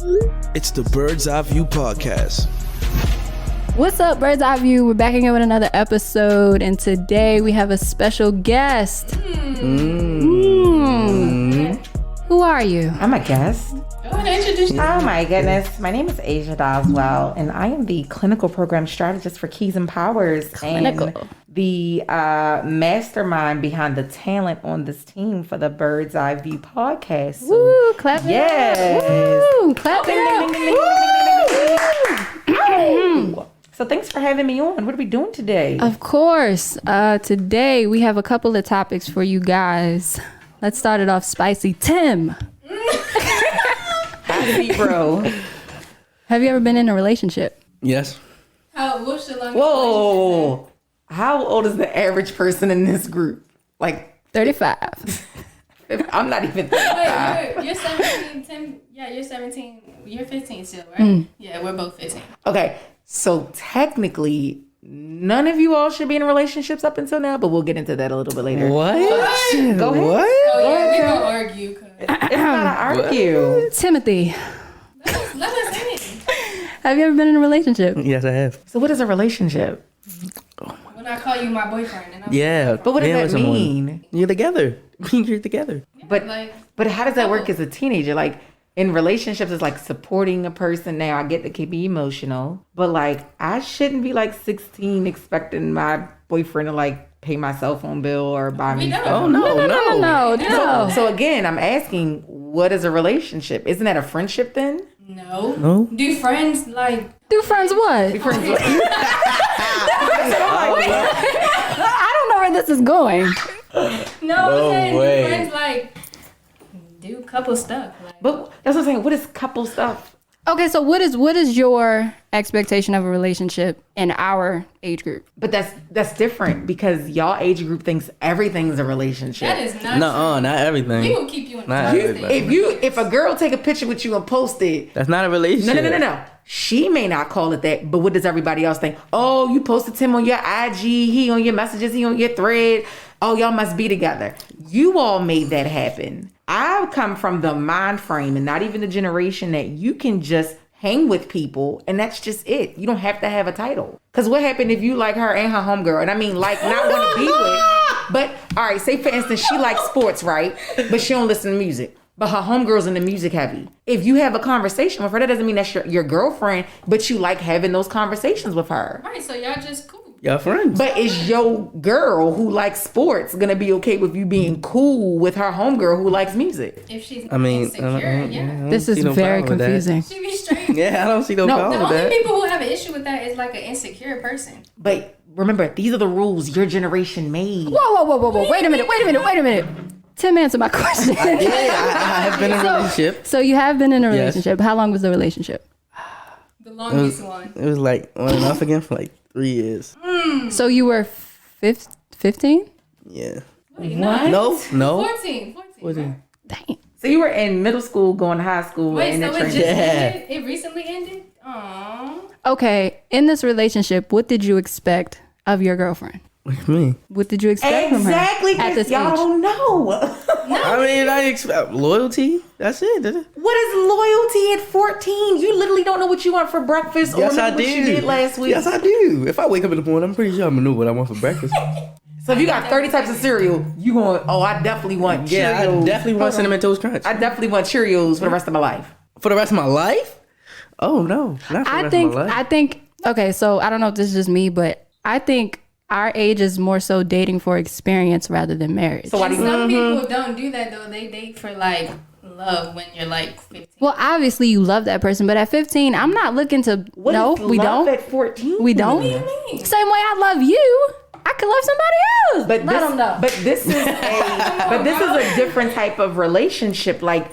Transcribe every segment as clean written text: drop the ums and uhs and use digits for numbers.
It's the Bird's Eye View Podcast. What's up, Bird's Eye View? We're back again with another episode, and today we have a special guest. Who are you? I'm a guest. Oh my goodness. My name is Ajah Doswell, and I am the clinical program strategist for Keys and Powers. Clinical. And the mastermind behind the talent on this team for the Bird's Eye View podcast. So, Woo! Clap it yes. up. Woo! Clap Ding, it ding, up. So thanks for having me on. What are we doing today? Of course. Today we have a couple of topics for you guys. Let's start it off spicy. Tim. Happy bro. Have you ever been in a relationship? Yes. What's your longest relationship? Whoa. How old is the average person in this group? Like 35. I'm not even 35. Wait, you're 17, Tim. Yeah, you're 17. You're 15 still, right? Yeah, we're both 15. Okay, so technically, none of you all should be in relationships up until now, but we'll get into that a little bit later. What? Go ahead. What? Oh, yeah, we're going to argue. It's not an argue. Timothy, Let us in. have you ever been in a relationship? Yes, I have. So what is a relationship? When I call you my boyfriend. And I'm Yeah. But what does being that with someone. mean? You're together. You're together. But like, but how does that work as a teenager? Like in relationships, it's like supporting a person. Now I get that can be emotional, but like I shouldn't be like 16 expecting my boyfriend to like pay my cell phone bill or buy me we stuff. don't. Oh, no. No. So again, I'm asking, what is a relationship? Isn't that a friendship then? No. No? Do friends like... Do friends what? I don't know where this is going. No, I'm saying way. do friends like... Do couple stuff. Like, But that's what I'm saying. What is couple stuff? Okay, so what is your expectation of a relationship in our age group? But that's different because y'all age group thinks everything's a relationship. that is not No, not everything. true. We will keep you in Not the everybody. If a girl take a picture with you and post it, That's not a relationship. no. She may not call it that, but what does everybody else think? Oh, you posted him on your IG, he on your messages, he on your thread. Oh, y'all must be together. You all made that happen. I come from the mind frame and not even the generation that you can just hang with people and that's just it. You don't have to have a title. Because what happened if you like her and her homegirl? And I mean, like, not want to be with. But, all right, say for instance, she likes sports, right? But she don't listen to music. But her homegirl's into music heavy. If you have a conversation with her, that doesn't mean that's your girlfriend, but you like having those conversations with her. Right, so y'all just cool. Y'all friends. But is your girl who likes sports gonna be okay with you being cool with her homegirl who likes music? If she's I mean, insecure, yeah. don't This is see no very problem with that. confusing. She be straight. Yeah, I don't see no No, problem The with only that. people who have an issue with that is like an insecure person. But remember, these are the rules your generation made. Whoa. Wait a minute. Tim, answer my question. Yeah, I have been in a relationship. So you have been in a Yes. relationship. How long was the relationship? The longest one. It was like on and off again for like 3 years. So you were 15? Yeah. Wait, What? No. 14. Right? Dang. So you were in middle school, going to high school, Wait, and so the it just transition. ended? It recently ended? Aww. Okay, in this relationship, what did you expect of your girlfriend? What do you mean? What did you expect from her Exactly, at because this y'all age? don't know. I mean, I expect loyalty. That's it. What is loyalty at 14? You literally don't know what you want for breakfast or Yes, I remember what you do. did last week. Yes, I do. If I wake up in the morning, I'm pretty sure I'm gonna know what I want for breakfast. So if you got 30 types of cereal, you going, oh, I definitely want Cheerios. Yeah, I definitely want Hold on. Cinnamon Toast Crunch. I definitely want Cheerios for the rest of my life. For the rest of my life? Oh no, not for the rest of my life. I think, okay, so I don't know if this is just me, but I think our age is more so dating for experience rather than marriage. So why do you Some people don't do that though. They date for like love when you're like 15. Well, obviously you love that person, but at 15, I'm not looking to. What No, is we love don't. at 14? We don't. What do you mean? Same way I love you, I could love somebody else. But Let this, them know. but this is a different type of relationship. Like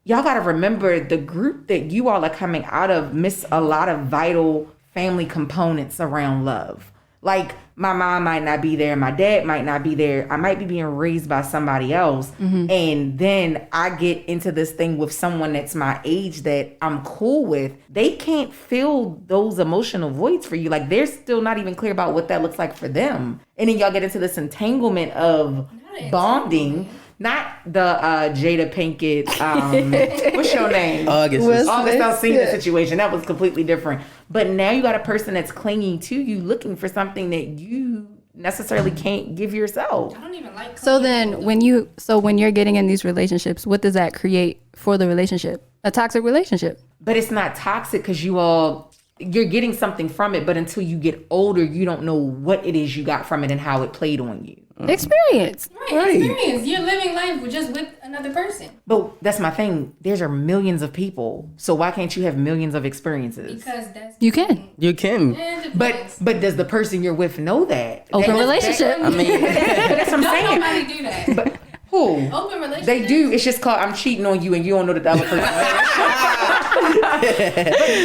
y'all got to remember the group that you all are coming out of miss a lot of vital family components around love. Like my mom might not be there, my dad might not be there. I might be being raised by somebody else. And then I get into this thing with someone that's my age that I'm cool with. They can't fill those emotional voids for you. Like they're still not even clear about what that looks like for them. And then y'all get into this entanglement of bonding not the Jada Pinkett. What's your name? August Alsina situation. That was completely different. But now you got a person that's clinging to you, looking for something that you necessarily can't give yourself. I don't even like. So then, when you're getting in these relationships, what does that create for the relationship? A toxic relationship. But it's not toxic because you're getting something from it. But until you get older, you don't know what it is you got from it and how it played on you. Experience. Right, experience. You're living life just with another person. But that's my thing. There's millions of people. So why can't you have millions of experiences? Because You can. You can. But does the person you're with know that? Open relationship. I mean, But that's what I'm Don't saying. nobody do that. But who? Open relationship. They do. It's just called I'm cheating on you and you don't know that the other person.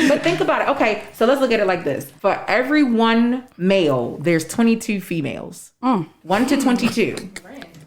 but think about it. Okay, so let's look at it like this. For every one male, there's 22 females. 1 to 22.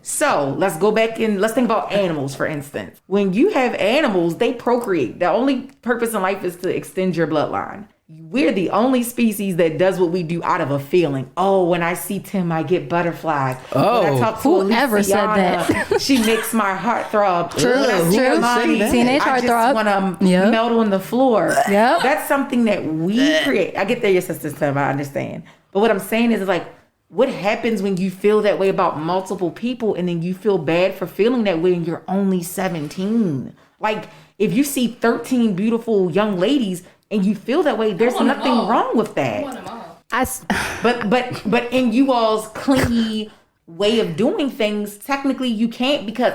So let's go back and let's think about animals, for instance. When you have animals, they procreate. The only purpose in life is to extend your bloodline. We're the only species that does what we do out of a feeling. Oh, when I see Tim, I get butterflies. Oh, when I talk to whoever said Aliciana, that? she makes my heart throb. True. When I Who see else Imani, said that? Teenage I heart just throb. want to Yep. melt on the floor. Yep. That's something that we create. I get that your sister's Tim, I understand. But what I'm saying is like, what happens when you feel that way about multiple people and then you feel bad for feeling that way and you're only 17? Like, if you see 13 beautiful young ladies and you feel that way, there's want them nothing all. wrong with I that. want them all. But in you all's clingy way of doing things, technically you can't because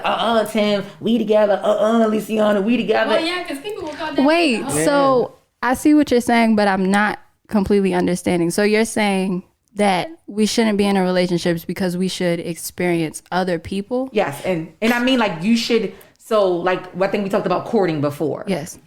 Tim, we together, Luciana, we together. Well, yeah, because people will call that. Wait, so I see what you're saying, but I'm not completely understanding. So you're saying that we shouldn't be in a relationships because we should experience other people? Yes, and I mean like you should. So like I think we talked about courting before. Yes.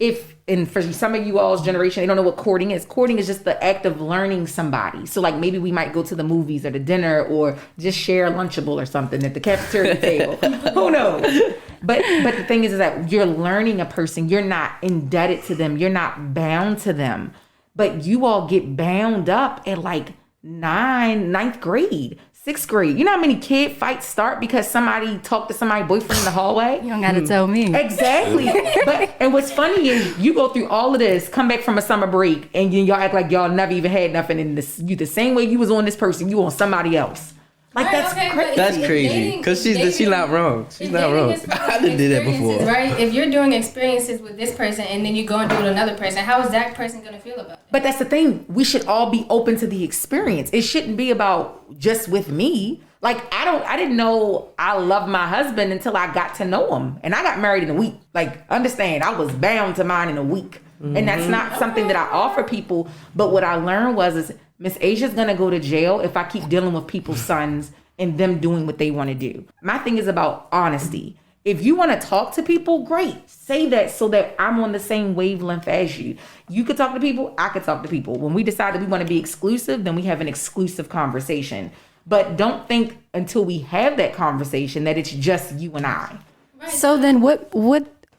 And for some of you all's generation, they don't know what courting is. Courting is just the act of learning somebody. So like maybe we might go to the movies or the dinner or just share a Lunchable or something at the cafeteria table. Who knows? But the thing is that you're learning a person. You're not indebted to them. You're not bound to them. But you all get bound up at like ninth grade, 6th grade. You know how many kid fights start because somebody talked to somebody's boyfriend in the hallway? You don't gotta tell me. Exactly. And what's funny is you go through all of this, come back from a summer break, and y'all act like y'all never even had nothing in this. You the same way you was on this person, you on somebody else. Like Right, that's okay, but crazy. That's if crazy. dating- Because if she's not wrong. She's if not dating wrong. is for I done did that experiences, before. Right? If you're doing experiences with this person and then you go and do it with another person, how is that person going to feel about it? But that's the thing. We should all be open to the experience. It shouldn't be about just with me. Like I didn't know I love my husband until I got to know him. And I got married in a week. Like, understand, I was bound to mine in a week. And that's not something that I offer people. But what I learned is Miss Asia's gonna go to jail if I keep dealing with people's sons and them doing what they want to do. My thing is about honesty. If you want to talk to people, great. Say that so that I'm on the same wavelength as you. You could talk to people, I could talk to people. When we decide that we want to be exclusive, then we have an exclusive conversation. But don't think until we have that conversation that it's just you and I. So then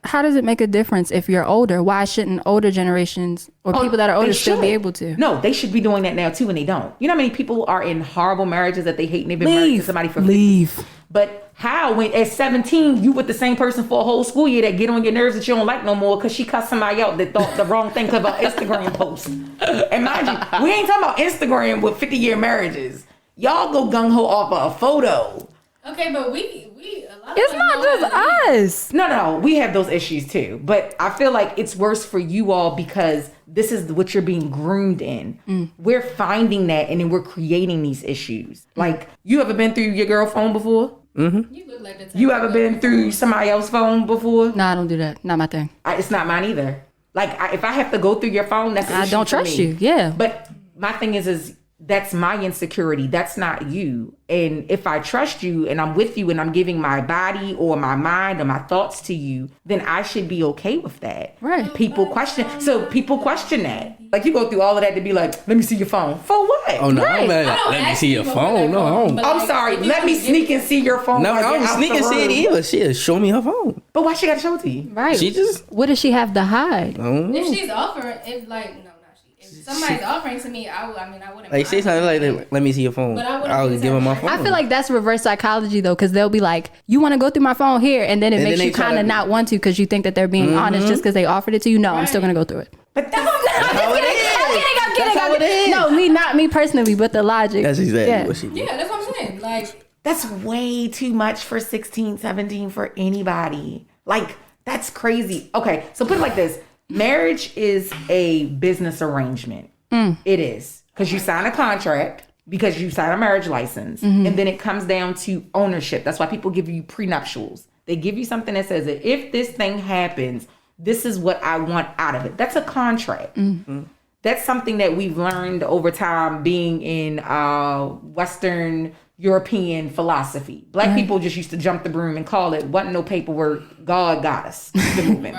how does it make a difference if you're older? Why shouldn't older generations or people that are older still be able to? No, they should be doing that now too, and they don't. You know how many people are in horrible marriages that they hate and they've been married to somebody for 50? But how, when at 17, you with the same person for a whole school year that get on your nerves that you don't like no more because she cussed somebody out that thought the wrong thing about Instagram posts. And mind you, we ain't talking about Instagram with 50-year marriages. Y'all go gung-ho off of a photo. Okay, but we a lot of It's us not know just how to be- us. No, we have those issues too. But I feel like it's worse for you all because this is what you're being groomed in. We're finding that and then we're creating these issues. Like, you ever been through your girl phone before? You look like the type You of ever girl- been through somebody else's phone before? No, I don't do that. Not my thing. It's not mine either. Like, if I have to go through your phone, that's an I issue don't for trust me. you. Yeah. But my thing is that's my insecurity. That's not you. And if I trust you and I'm with you and I'm giving my body or my mind or my thoughts to you, then I should be okay with that. Right. People question that. Like, you go through all of that to be like, let me see your phone. For what? Oh, no. Right. Man, I don't let me ask see your people for phone. their No, I phone, don't. but I'm like, sorry. if you Let me give sneak it- and see your phone. No, when I get don't out sneak the and see it room. either. She'll show me her phone. But why she got to show it to you? Right. She just, What does she have to hide? I don't know. If she's offering, if like, no, not she. If somebody's offering to me, I wouldn't. Like, say something like, let me see your phone. But I wouldn't I'll use give that. him my phone. I feel like that's reverse psychology though, because they'll be like, you want to go through my phone here, and then it And makes then you they try kind of to- not want to because you think that they're being honest just because they offered it to you. No, I'm still gonna go through it. But that's how it is. No, not me personally, but the logic. That's exactly Yeah. what she did. Yeah, that's what I'm saying. Like, That's way too much for 16, 17 for anybody. Like, that's crazy. Okay, so put it like this. Marriage is a business arrangement. It is. Because you sign a contract, because you sign a marriage license, and then it comes down to ownership. That's why people give you prenuptials. They give you something that says that if this thing happens, this is what I want out of it. That's a contract. That's something that we've learned over time being in Western European philosophy. Black people just used to jump the broom and call it, wasn't no paperwork, God got us. Keep it moving.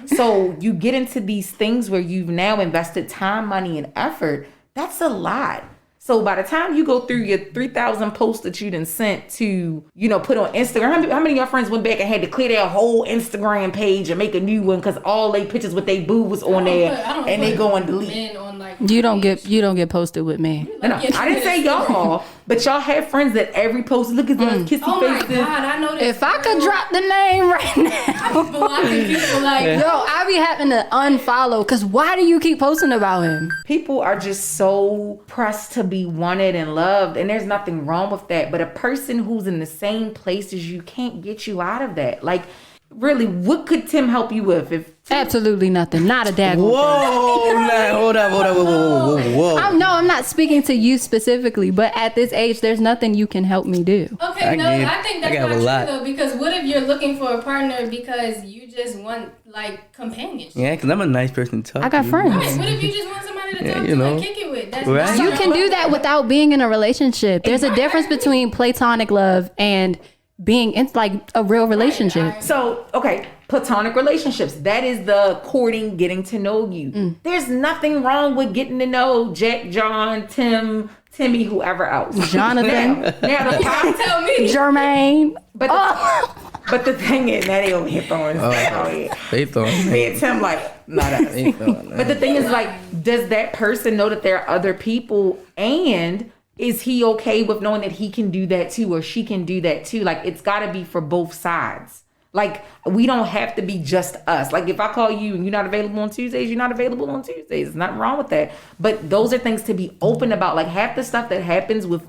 So you get into these things where you've now invested time, money, and effort. That's a lot. So by the time you go through your 3,000 posts that you done sent to, put on Instagram, how many of your friends went back and had to clear their whole Instagram page and make a new one because all they pictures with they boo was on there and they go and delete? men on like You don't get posted with me. No, I didn't say y'all, but y'all have friends that every post, look at those kissy Oh my faces. God, I know this. If I could drop the name right now, blocking people like, yo, I be having to unfollow because why do you keep posting about him? People are just so pressed to be wanted and loved, and there's nothing wrong with that. But a person who's in the same place as you can't get you out of that. Like, really, what could Tim help you with? If Absolutely nothing. Not a daggone thing. Whoa, nah, hold up, whoa. I'm not speaking to you specifically, but at this age, there's nothing you can help me do. okay, I think that's not true though, because what if you're looking for a partner because you just want like companionship? Yeah, because I'm a nice person to talk I got to. friends. Right, what if you just want somebody to talk you to know. and kick it with? That's Right. not You your can do that without being in a relationship. There's a difference between platonic love and being in like a real relationship. so, okay, platonic relationships. That is the courting, getting to know you. There's nothing wrong with getting to know Jack, John, Tim, Timmy, whoever else. Jonathan. Now the Tell me. Jermaine. but the thing is, now they over here throwing stuff out here. They thought Me and Tim like, not us. But the thing is, like, does that person know that there are other people, and is he okay with knowing that he can do that too, or she can do that too? Like, it's got to be for both sides. Like, we don't have to be just us. Like, if I call you and you're not available on Tuesdays, you're not available on Tuesdays. There's nothing wrong with that. But those are things to be open about. Like, half the stuff that happens with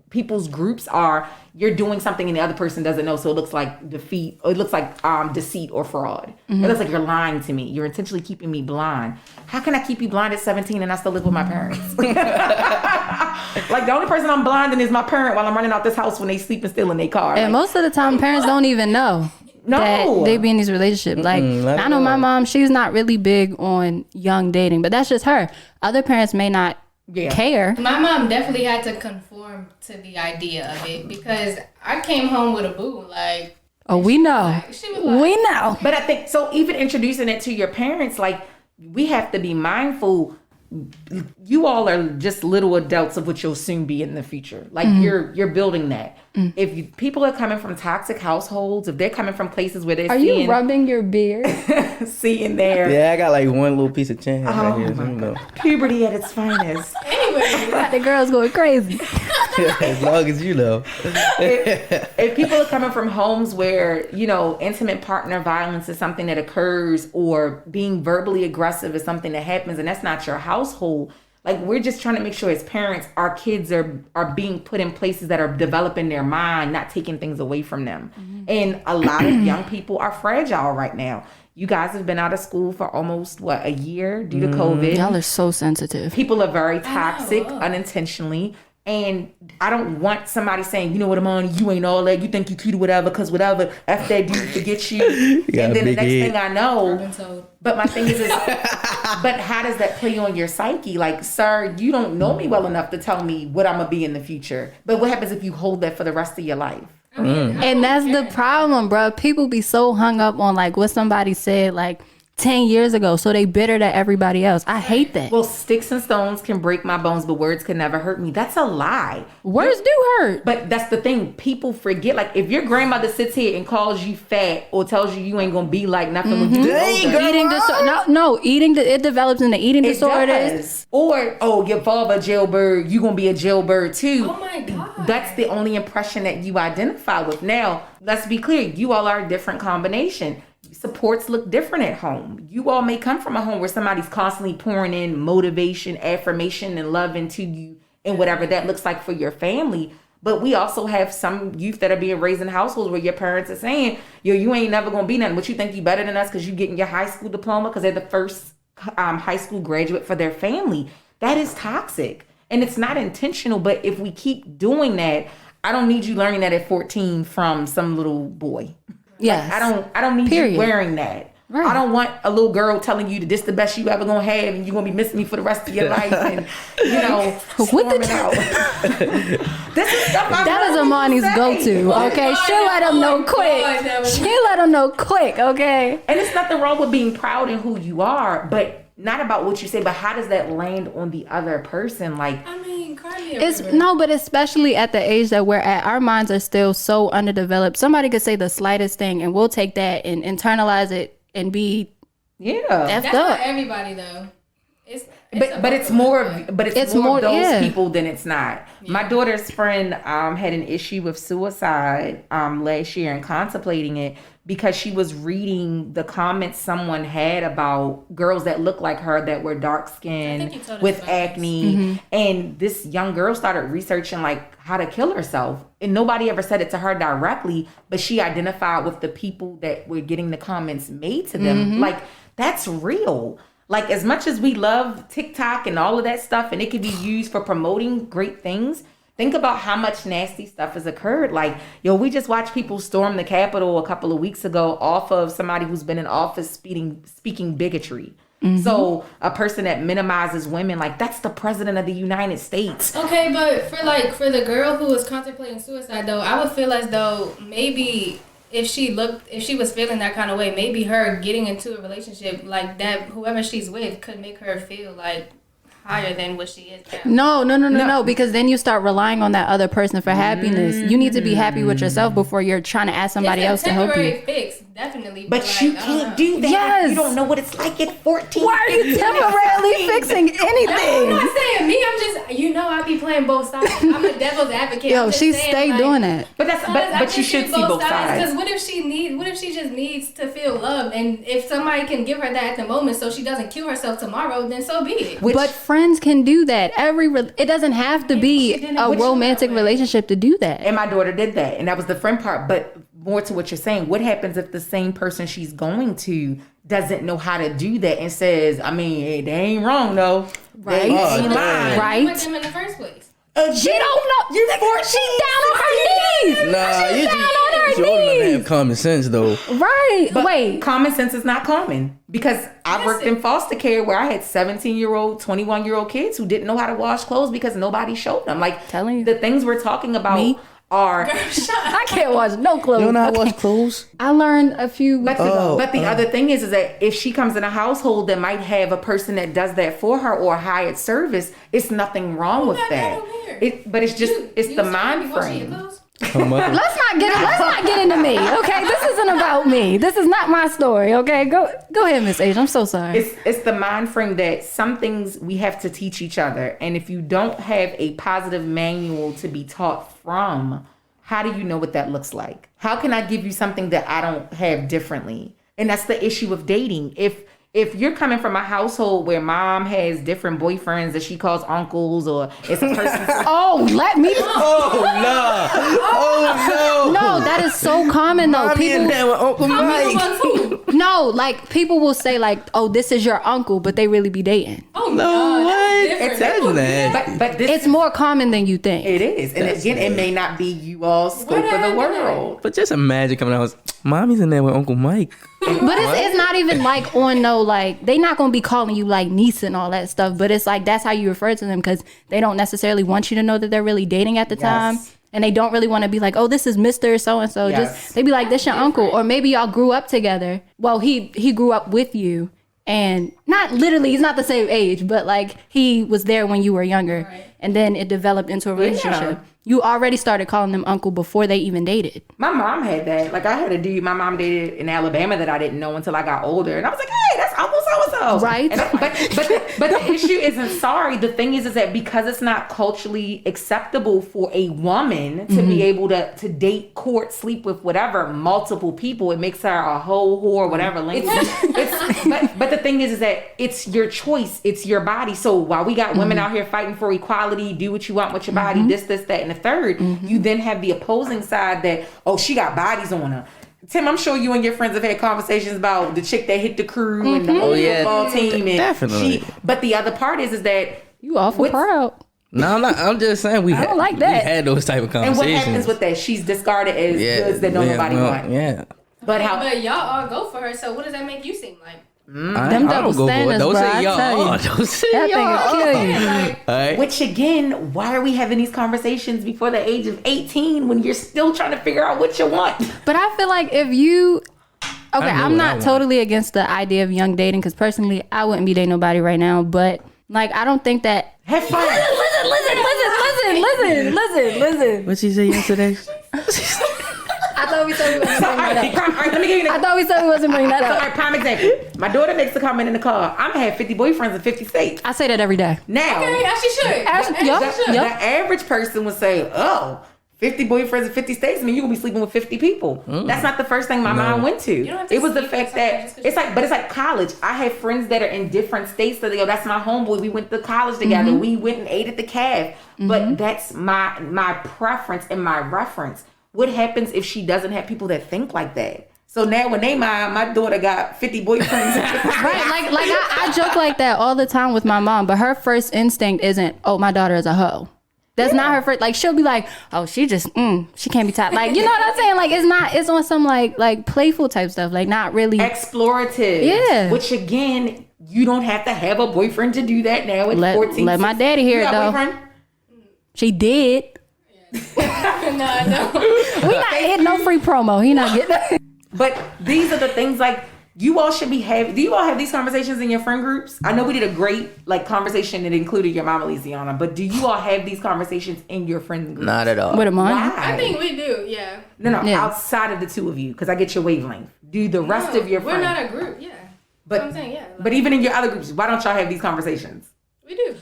people's groups are you're doing something and the other person doesn't know, so it looks like defeat, or it looks like deceit or fraud. It looks like you're lying to me. You're intentionally keeping me blind. How can I keep you blind at 17 and I still live with my parents? Like, the only person I'm blinding is my parent while I'm running out this house when they sleep and still in their car. And Like, most of the time, parents don't even know No. that they be in these relationships. Like, I know my mom, she's not really big on young dating, but that's just her. Other parents may not care. My mom definitely had to conform to the idea of it because I came home with a boo. Like, Oh, we know. she was like, We know. But I think, so even introducing it to your parents, like, we have to be mindful. You all are just little adults of what you'll soon be in the future. Like, you're building that. If people are coming from toxic households, if they're coming from places where they're Are you rubbing your beard? seeing their Yeah, I got like one little piece of chin right here. So, you know. puberty at its finest. anyway, The girl's going crazy. As long as you know. If people are coming from homes where, intimate partner violence is something that occurs, or being verbally aggressive is something that happens, and that's not your household, like, we're just trying to make sure as parents, our kids are being put in places that are developing their mind, not taking things away from them. And a lot of young people are fragile right now. You guys have been out of school for almost, a year due to COVID. Y'all are so sensitive. People are very toxic unintentionally. And I don't want somebody saying, you know what, Amani, you ain't all that. You think you cute or whatever, because whatever, F that dude forget you. got And then the a big next head. thing I know, so but my thing is, but how does that play on your psyche? Like, sir, you don't know me well enough to tell me what I'm going to be in the future. But what happens if you hold that for the rest of your life? And that's the problem, bro. People be so hung up on like what somebody said like 10 years ago, so they bitter to everybody else. I hate that. Well, sticks and stones can break my bones, but words can never hurt me. That's a lie. Words do hurt. But that's the thing. People forget. Like, if your grandmother sits here and calls you fat or tells you ain't gonna be like nothing when you get older. Eating it develops into eating disorders. Does. Or, your father a jailbird, you gonna be a jailbird too. Oh my God. That's the only impression that you identify with. Now, let's be clear. You all are a different combination. Supports look different at home. You all may come from a home where somebody's constantly pouring in motivation, affirmation, and love into you, and whatever that looks like for your family. But we also have some youth that are being raised in households where your parents are saying, you ain't never gonna be nothing, but you think you better than us because you getting your high school diploma because they're the first high school graduate for their family. That is toxic, and it's not intentional. But if we keep doing that, I don't need you learning that at 14 from some little boy. Yes. Like, I don't need you wearing that. Right. I don't want a little girl telling you that this the best you ever gonna have and you're gonna be missing me for the rest of your life and storming out. This is stuff that is Amani's go-to. Okay, she'll let him know quick. She'll let him know quick. Okay. And it's nothing wrong with being proud in who you are, but not about what you say, but how does that land on the other person? Like, I mean, but especially at the age that we're at, our minds are still so underdeveloped. Somebody could say the slightest thing and we'll take that and internalize it and be that's not everybody though. It's more of those people than it's not. Yeah. My daughter's friend had an issue with suicide last year and contemplating it because she was reading the comments someone had about girls that looked like her that were dark skinned with acne. Mm-hmm. And this young girl started researching like how to kill herself. And nobody ever said it to her directly, but she identified with the people that were getting the comments made to them. Mm-hmm. Like, that's real. Like, as much as we love TikTok and all of that stuff, and it can be used for promoting great things, think about how much nasty stuff has occurred. Like, we just watched people storm the Capitol a couple of weeks ago off of somebody who's been in office speaking bigotry. Mm-hmm. So a person that minimizes women, like, that's the president of the United States. Okay, but for the girl who was contemplating suicide, though, I would feel as though maybe if she was feeling that kind of way, maybe her getting into a relationship like that, whoever she's with, could make her feel like higher than what she is now. No, because then you start relying on that other person for happiness. You need to be happy with yourself before you're trying to ask somebody else to help you. It's a temporary fix, definitely. But like, you can't do that. Yes. You don't know what it's like at 14. Why are you temporarily fixing anything? No, I'm not saying me. I'm just, I be playing both sides. I'm a devil's advocate. Yo, she stay doing that. But you should see both sides. Because what if she just needs to feel love, and if somebody can give her that at the moment, so she doesn't kill herself tomorrow, then so be it. But friends can do that. It doesn't have to be a romantic relationship to do that. And my daughter did that, and that was the friend part. But more to what you're saying, what happens if the same person she's going to doesn't know how to do that and says, I mean, they ain't wrong though. Right. They ain't lying. Right. You with them in the first place. She don't know. She's down on her knees. Nah, she's down on her knees. You ought to have common sense though. Right. But wait. Common sense is not common because I worked in foster care where I had 17-year-old, 21-year-old kids who didn't know how to wash clothes because nobody showed them. Like, telling you, the things we're talking about are. I can't wash no clothes. You don't know how to wash clothes? I learned a few. But the other thing is that if she comes in a household that might have a person that does that for her or a hired service, it's nothing wrong with that. But it's just it's the mind frame. Let's not get into me, okay? This isn't about me. This is not my story, okay? Go ahead, Miss Ajah. I'm so sorry. It's the mind frame that some things we have to teach each other, and if you don't have a positive manual to be taught from, how do you know what that looks like? How can I give you something that I don't have differently? And that's the issue of dating. If you're coming from a household where mom has different boyfriends that she calls uncles, or it's a person. Let me. Oh no! No, that is so common though. People. Uncle Mike. No, like people will say like, "Oh, this is your uncle," but they really be dating. Oh no! What? But it's more common than you think. It is, and again, it may not be you all scope of the world. But just imagine coming out, mommy's in there with Uncle Mike. But it's not even like on like they not gonna be calling you like niece and all that stuff. But it's like that's how you refer to them because they don't necessarily want you to know that they're really dating at the time. and they don't really want to be like, oh, this is Mr. So-and-so. Yes. Just, they be like, this your uncle. Or maybe y'all grew up together. Well, he grew up with you. And not literally, he's not the same age, but like he was there when you were younger. Right. And then it developed into a relationship. Yeah. You already started calling them uncle before they even dated. My mom had that. Like, I had a dude my mom dated in Alabama that I didn't know until I got older. And I was like, hey, that's Uncle so-and-so. Right. And but the issue isn't sorry. The thing is that because it's not culturally acceptable for a woman to be able to date, court, sleep with whatever, multiple people, it makes her a hoe, whore, whatever. But the thing is that it's your choice. It's your body. So while we got women out here fighting for equality, do what you want with your body, this, that, and the third, you then have the opposing side that, oh, she got bodies on her. Tim, I'm sure you and your friends have had conversations about the chick that hit the crew and the whole football team. And Definitely. But the other part is that You awful proud. No, I'm not. I'm just saying we don't like that. We had those type of and conversations. what happens with that? She's discarded as goods that nobody wants. Yeah. But how? But y'all all go for her. So what does that make you seem like? Them double standards, Don't bro, say I y'all. tell you. Don't say That thing y'all. will kill you. Like, All right. Which again, why are we having these conversations before the age of 18 when you're still trying to figure out what you want? But I feel like if you... Okay, I know I'm what I not want. totally against the idea of young dating because personally, I wouldn't be dating nobody right now. But like, I don't think that... Have fun. Listen. What she say yesterday? I thought we said we wasn't So, all bringing right, that up. let me give you I thought we said we wasn't bringing that All up. right, prime example. My daughter makes a comment in the car. I'm gonna have 50 boyfriends in 50 states. I say that every day. Now, okay, as she should. the average person would say, oh, 50 boyfriends in 50 states mean you're gonna be sleeping with 50 people. That's not the first thing my mind went to. don't have to It was the sleep fact with somebody that just 'cause it's like college. I have friends that are in different states that they go, that's my homeboy. We went to college together. We went and ate at the caf. But that's my preference and my reference. What happens if she doesn't have people that think like that? So now when my daughter got 50 boyfriends. Right, like I joke like that all the time with my mom, but her first instinct isn't, oh, my daughter is a hoe. That's not her first. Like, she'll be like, oh, she just, she can't be tied. Like, you know what I'm saying? Like, it's on some like playful type stuff. Like, not really. Explorative. Yeah. Which again, you don't have to have a boyfriend to do that now at 14. Let my daddy hear You it, got a though. boyfriend? She did. No. We not hitting no free promo. He not getting that. But these are the things like you all should be having. Do you all have these conversations in your friend groups? I know we did a great conversation that included your mama, Lisiana, but do you all have these conversations in your friend groups? Not at all. With a mom. Why? I think we do, yeah. No, Yeah. outside of the two of you, because I get your wavelength. Do the rest of your We're friends? not a group, yeah. But I'm saying, yeah. but even in your other groups, why don't y'all have these conversations? We do.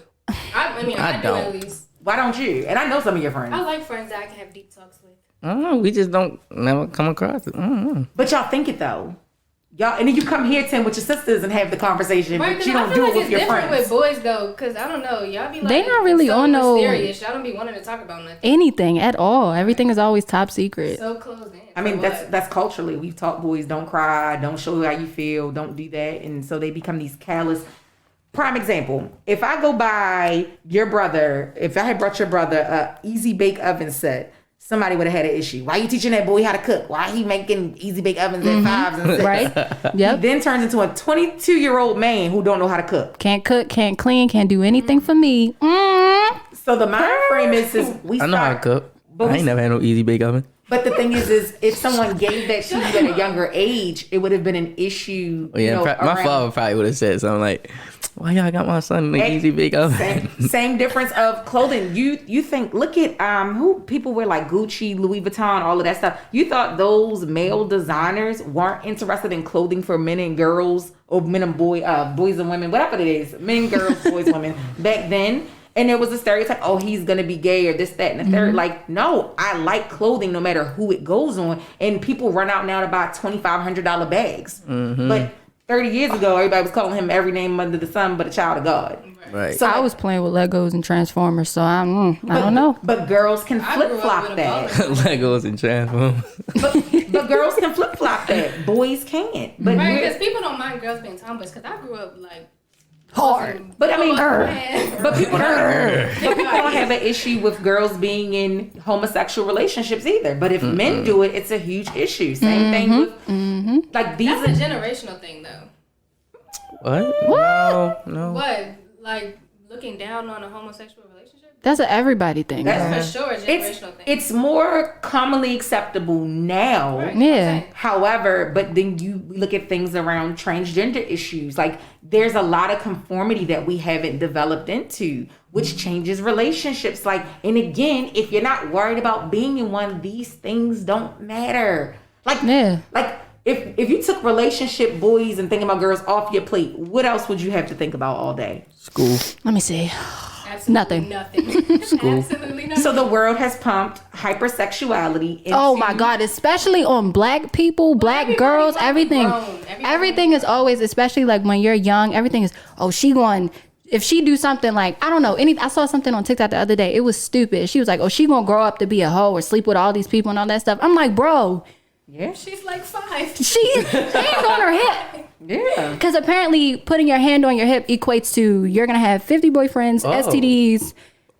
I mean, I do don't. at least. Why don't you? And I know some of your friends. I like friends that I can have deep talks with. I don't know. We just don't never come across it. I don't know. But y'all think it though. Y'all, and then you come here, Tim, with your sisters and have the conversation, Right, but you 'cause don't I feel do like it with it's your different friends. with boys though, because I don't know, y'all be like They not really so on no- mysterious. Y'all don't be wanting to talk about nothing. Anything at all. Everything is always top secret. So closed in. I mean, For that's what? that's culturally. We've taught boys don't cry, don't show how you feel, don't do that, and so they become these callous. Prime example: if I go buy your brother, if I had brought your brother a easy bake oven set, somebody would have had an issue. Why you teaching that boy how to cook? Why he making easy bake ovens at 5s and 6s? Right? He Yep. then turns into a 22-year-old man who don't know how to cook. Can't cook, can't clean, can't do anything for me. So the mind frame is we I know how to cook. But I ain't never had no easy bake oven. But the thing is if someone gave that to you at a younger age, it would have been an issue. Oh, yeah, my around- father probably would have said something like, "Why y'all got my son an easy bake oven?" Same difference of clothing. You think, look at who people wear like Gucci, Louis Vuitton, all of that stuff. You thought those male designers weren't interested in clothing for men and girls, or men and boys and women, whatever it is, men, girls, boys, women back then. And there was a stereotype, oh, he's gonna be gay or this, that, and the third. Like, no, I like clothing no matter who it goes on. And people run out now to buy $2,500 bags. But 30 years ago, everybody was calling him every name under the sun but a child of God. Right. So I was playing with Legos and Transformers, so I don't know. But girls can I grew up flip flop with a that. Legos and Transformers. But girls can flip flop that. Boys can't. But Right, we're- because people don't mind girls being tomboys, because I grew up like Hard. But I mean, man. but people don't have an issue with girls being in homosexual relationships either. But if men do it, it's a huge issue. Same thing with like these. That's a generational thing though. What? No. What? Like looking down on a homosexual relationship? That's an everybody thing. That's for sure a generational thing. It's more commonly acceptable now. Right. Yeah. However, but then you look at things around transgender issues. Like there's a lot of conformity that we haven't developed into, which changes relationships. Like, and again, if you're not worried about being in one, these things don't matter. Like, like if you took relationship boys and thinking about girls off your plate, what else would you have to think about all day? School. Let me see. Absolutely nothing. School. Absolutely nothing. So the world has pumped hypersexuality into, Oh my God, especially on black people, black girls, everything. Everything is always, especially like when you're young, everything is, if she do something like, I don't know, I saw something on TikTok the other day. It was stupid. She was like, she gonna grow up to be a hoe or sleep with all these people and all that stuff. I'm like, bro. Yeah. She's like 5. She's hand on her hip. Yeah. Because apparently putting your hand on your hip equates to you're going to have 50 boyfriends, STDs,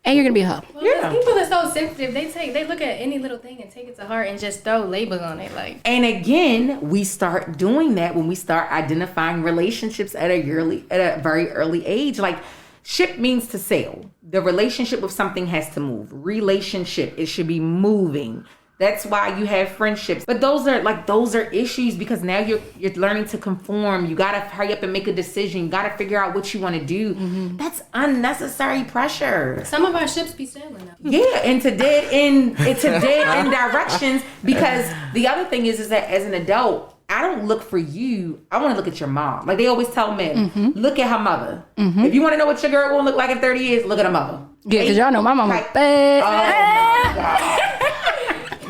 and you're going to be a hoe. Well, yeah. People are so sensitive. They look at any little thing and take it to heart and just throw labels on it. Like. And again, we start doing that when we start identifying relationships at a very early age. Like, ship means to sail. The relationship with something has to move. Relationship, it should be moving. That's why you have friendships. But those are issues because now you're learning to conform. You gotta hurry up and make a decision. You gotta figure out what you want to do. Mm-hmm. That's unnecessary pressure. Some of our ships be sailing now. Yeah, and to dead end directions. Because the other thing is that as an adult, I don't look for you. I want to look at your mom. Like they always tell men, look at her mother. Mm-hmm. If you want to know what your girl will look like in 30 years, look at her mother. Yeah, because y'all know my mama bad. Oh my God.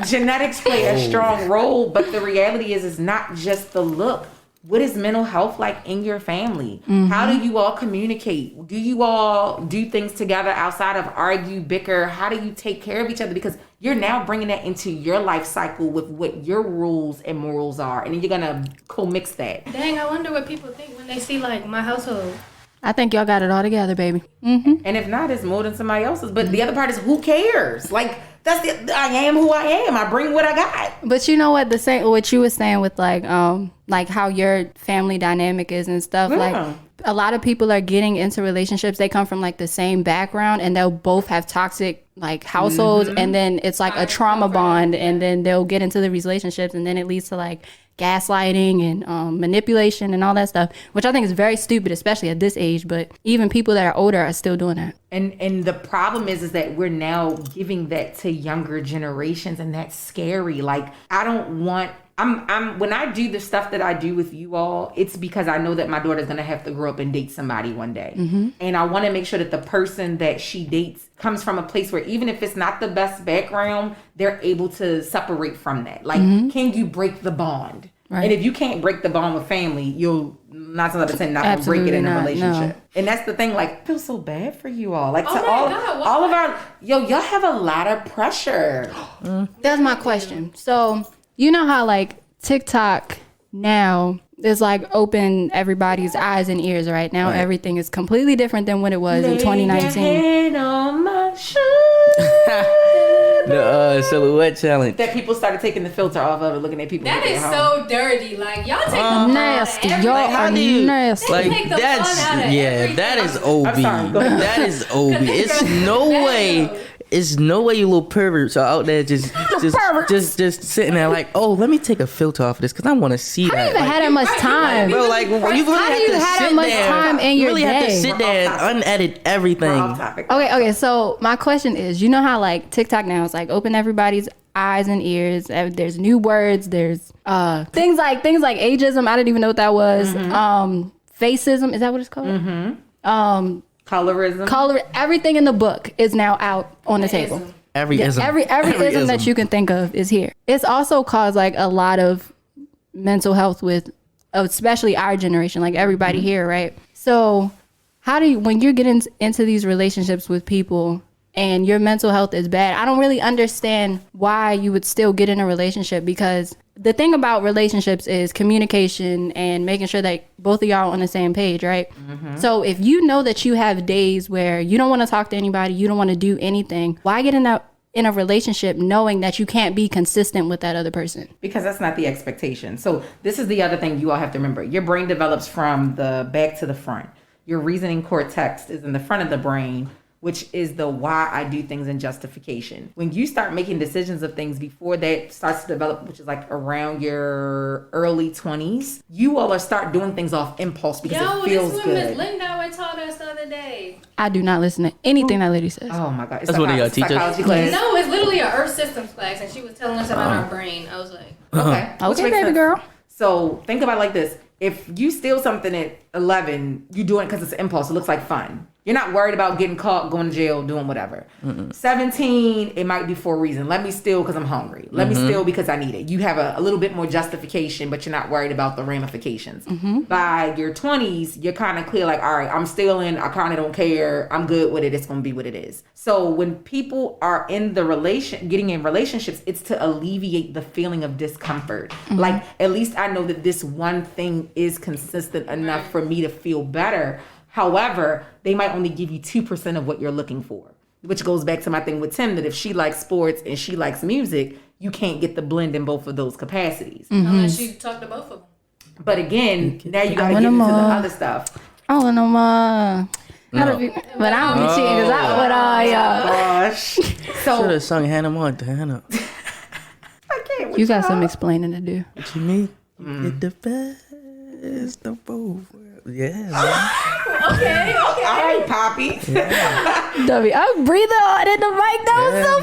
Genetics play a strong role, but the reality is not just the look. What is mental health like in your family? Mm-hmm. How do you all communicate? Do you all do things together outside of argue, bicker? How do you take care of each other? Because you're now bringing that into your life cycle with what your rules and morals are. And then you're going to co-mix that. Dang, I wonder what people think when they see like my household. I think y'all got it all together, baby. Mm-hmm. And if not, it's more than somebody else's. But the other part is who cares? Like, I am who I am. I bring what I got. But you know what what you were saying with like how your family dynamic is and stuff. Yeah. Like a lot of people are getting into relationships. They come from like the same background and they'll both have toxic like households, and then it's like a trauma bond, and then they'll get into the relationships, and then it leads to like gaslighting and manipulation and all that stuff, which I think is very stupid, especially at this age. But even people that are older are still doing that. And the problem is that we're now giving that to younger generations, and that's scary. Like I'm when I do the stuff that I do with you all, it's because I know that my daughter's gonna have to grow up and date somebody one day. Mm-hmm. And I want to make sure that the person that she dates comes from a place where even if it's not the best background, they're able to separate from that. Like, can you break the bond? Right. And if you can't break the bond with family, you'll 9 times out of 10 not gonna break it in a relationship. No. And that's the thing. Like, I feel so bad for you all. Like, all of our y'all have a lot of pressure. That's my question. So you know how like TikTok now is like open everybody's eyes and ears right now. Right. Everything is completely different than what it was in 2019. Your hand on my the silhouette challenge. That people started taking the filter off of it, looking at people. That is so dirty. Like y'all take the fun nasty. Y'all are nasty. Like that's that is OB. That is OB. It's no way. It's no way you little perverts are out there just sitting there like, oh, let me take a filter off of this because I want to see that. How do you even have that much time? Bro, like you really have to sit there. You really have to sit there and unedit everything. Okay. So my question is, you know how like TikTok now is like open everybody's eyes and ears. There's new words. There's things like ageism. I didn't even know what that was. Mm-hmm. Facism, is that what it's called? Mm-hmm. Colorism. Everything in the book is now out on the table. Every ism that you can think of is here. It's also caused like a lot of mental health with, especially our generation, like everybody here, right? So how do you, when you're getting into these relationships with people and your mental health is bad, I don't really understand why you would still get in a relationship, because the thing about relationships is communication and making sure that both of y'all are on the same page, right? Mm-hmm. So if you know that you have days where you don't want to talk to anybody, you don't want to do anything, why get in a relationship knowing that you can't be consistent with that other person? Because that's not the expectation. So this is the other thing you all have to remember. Your brain develops from the back to the front. Your reasoning cortex is in the front of the brain, which is the why I do things and justification. When you start making decisions of things before that starts to develop, which is like around your early 20s, you all are start doing things off impulse because it feels good. This is what Miss Lindauer taught us the other day. I do not listen to anything that lady says. Oh my God. That's what y'all teach us? No, it's literally an Earth Systems class, and she was telling us about our brain. I was like, okay. Okay, baby girl. So think about it like this. If you steal something at 11, you do it because it's an impulse. It looks like fun. You're not worried about getting caught, going to jail, doing whatever. 17, it might be for a reason. Let me steal because I'm hungry. Let me steal because I need it. You have a little bit more justification, but you're not worried about the ramifications. By your 20s, you're kind of clear like, all right, I'm stealing. I kind of don't care. I'm good with it. It's going to be what it is. So when people are in the getting in relationships, it's to alleviate the feeling of discomfort. Like, at least I know that this one thing is consistent enough for me to feel better. However, they might only give you 2% of what you're looking for, which goes back to my thing with Tim, that if she likes sports and she likes music, you can't get the blend in both of those capacities. unless you talk to both of them. But again, now you got to get into the other stuff. Oh, no, ma. But I don't be cheating because I would all y'all. Gosh. So Should have sung Hannah Montana. I can't. You got some explaining to do. What you mean? Get the best of both worlds. Yeah, man. Okay. All right, Poppy. W, I'm breathing hard in the mic. That was so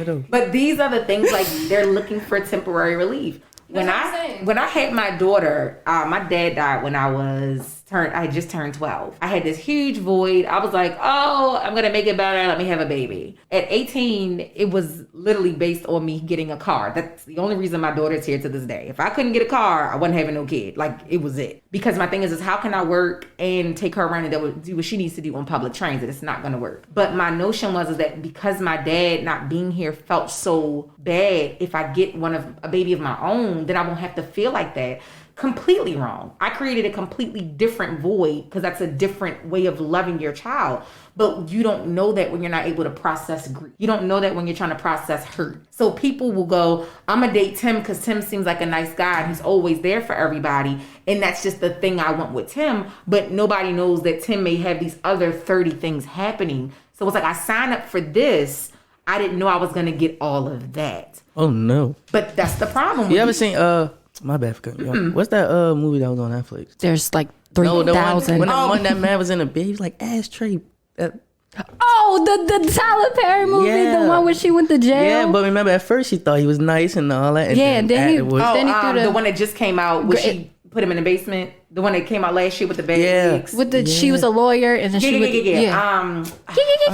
funny. But these are the things, like, they're looking for temporary relief. When I had my daughter, my dad died when I just turned 12. I had this huge void. I was like, oh, I'm going to make it better. Let me have a baby. At 18, it was literally based on me getting a car. That's the only reason my daughter's here to this day. If I couldn't get a car, I wasn't having no kid. Like, it was it. Because my thing is how can I work and take her around and do what she needs to do on public trains? That it's not going to work. But my notion was that because my dad not being here felt so bad, if I get a baby of my own, then I won't have to feel like that. Completely wrong. I created a completely different void because that's a different way of loving your child. But you don't know that when you're not able to process grief. You don't know that when you're trying to process hurt. So people will go, I'm going to date Tim because Tim seems like a nice guy and he's always there for everybody. And that's just the thing I want with Tim. But nobody knows that Tim may have these other 30 things happening. So it's like I signed up for this. I didn't know I was going to get all of that. Oh, no. But that's the problem. You ever seen, my bad for cutting you off. What's that movie that was on Netflix? There's like 3,000. When that man was in a bed, he was like, ashtray. Oh, the Tyler Perry movie, the one where she went to jail. Yeah, but remember at first she thought he was nice and all that. And then he the one that just came out, where she put him in the basement. The one that came out last year with the bad wigs. She was a lawyer and then she was I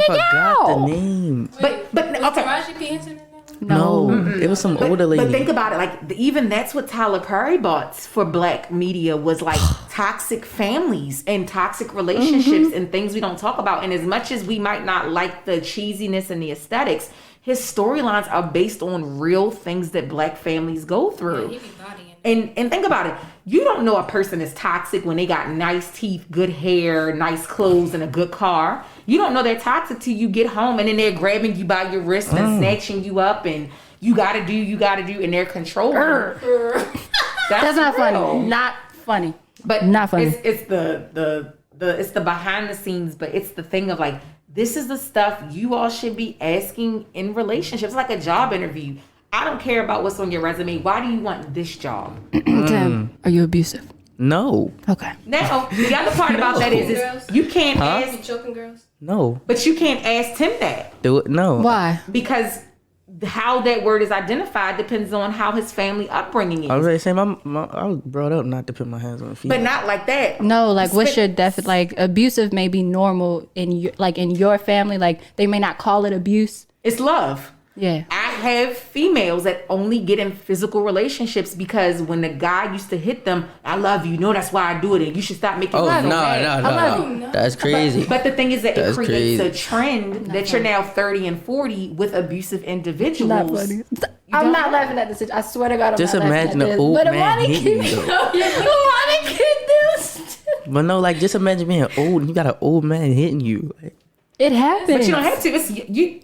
forgot the name. But okay. Taraji P. Henson in that one? No, it was some older lady. But think about it, like even that's what Tyler Perry bought for Black media was like toxic families and toxic relationships and things we don't talk about. And as much as we might not like the cheesiness and the aesthetics, his storylines are based on real things that Black families go through. Yeah, he be bodying. And think about it. You don't know a person is toxic when they got nice teeth, good hair, nice clothes, and a good car. You don't know they're toxic till you get home and then they're grabbing you by your wrist and snatching you up and you gotta do, and they're controlling. That's not real. funny. Not funny. But not funny. It's the behind the scenes, but it's the thing of like, this is the stuff you all should be asking in relationships, like a job interview. I don't care about what's on your resume. Why do you want this job? Tim, are you abusive? No. Okay. Now, the other part about that is you can't ask. You choking girls? No. But you can't ask Tim that. Do it. No. Why? Because how that word is identified depends on how his family upbringing is. I was saying, I was brought up not to put my hands on feet. But not like that. No, like what's your like abusive may be normal in your family. Like they may not call it abuse. It's love. Yeah. I have females that only get in physical relationships because when the guy used to hit them, I love you. No, that's why I do it. And you should stop making me so mad. I love you. That's crazy. But the thing is that it creates crazy. a trend that you're now 30 and 40 with abusive individuals. Not funny. I'm not laughing at this. I swear to God, I'm just not imagine laughing at an old this. man hitting you. Money can do. But no, like just imagine being old and you got an old man hitting you. It happens. But you don't have to.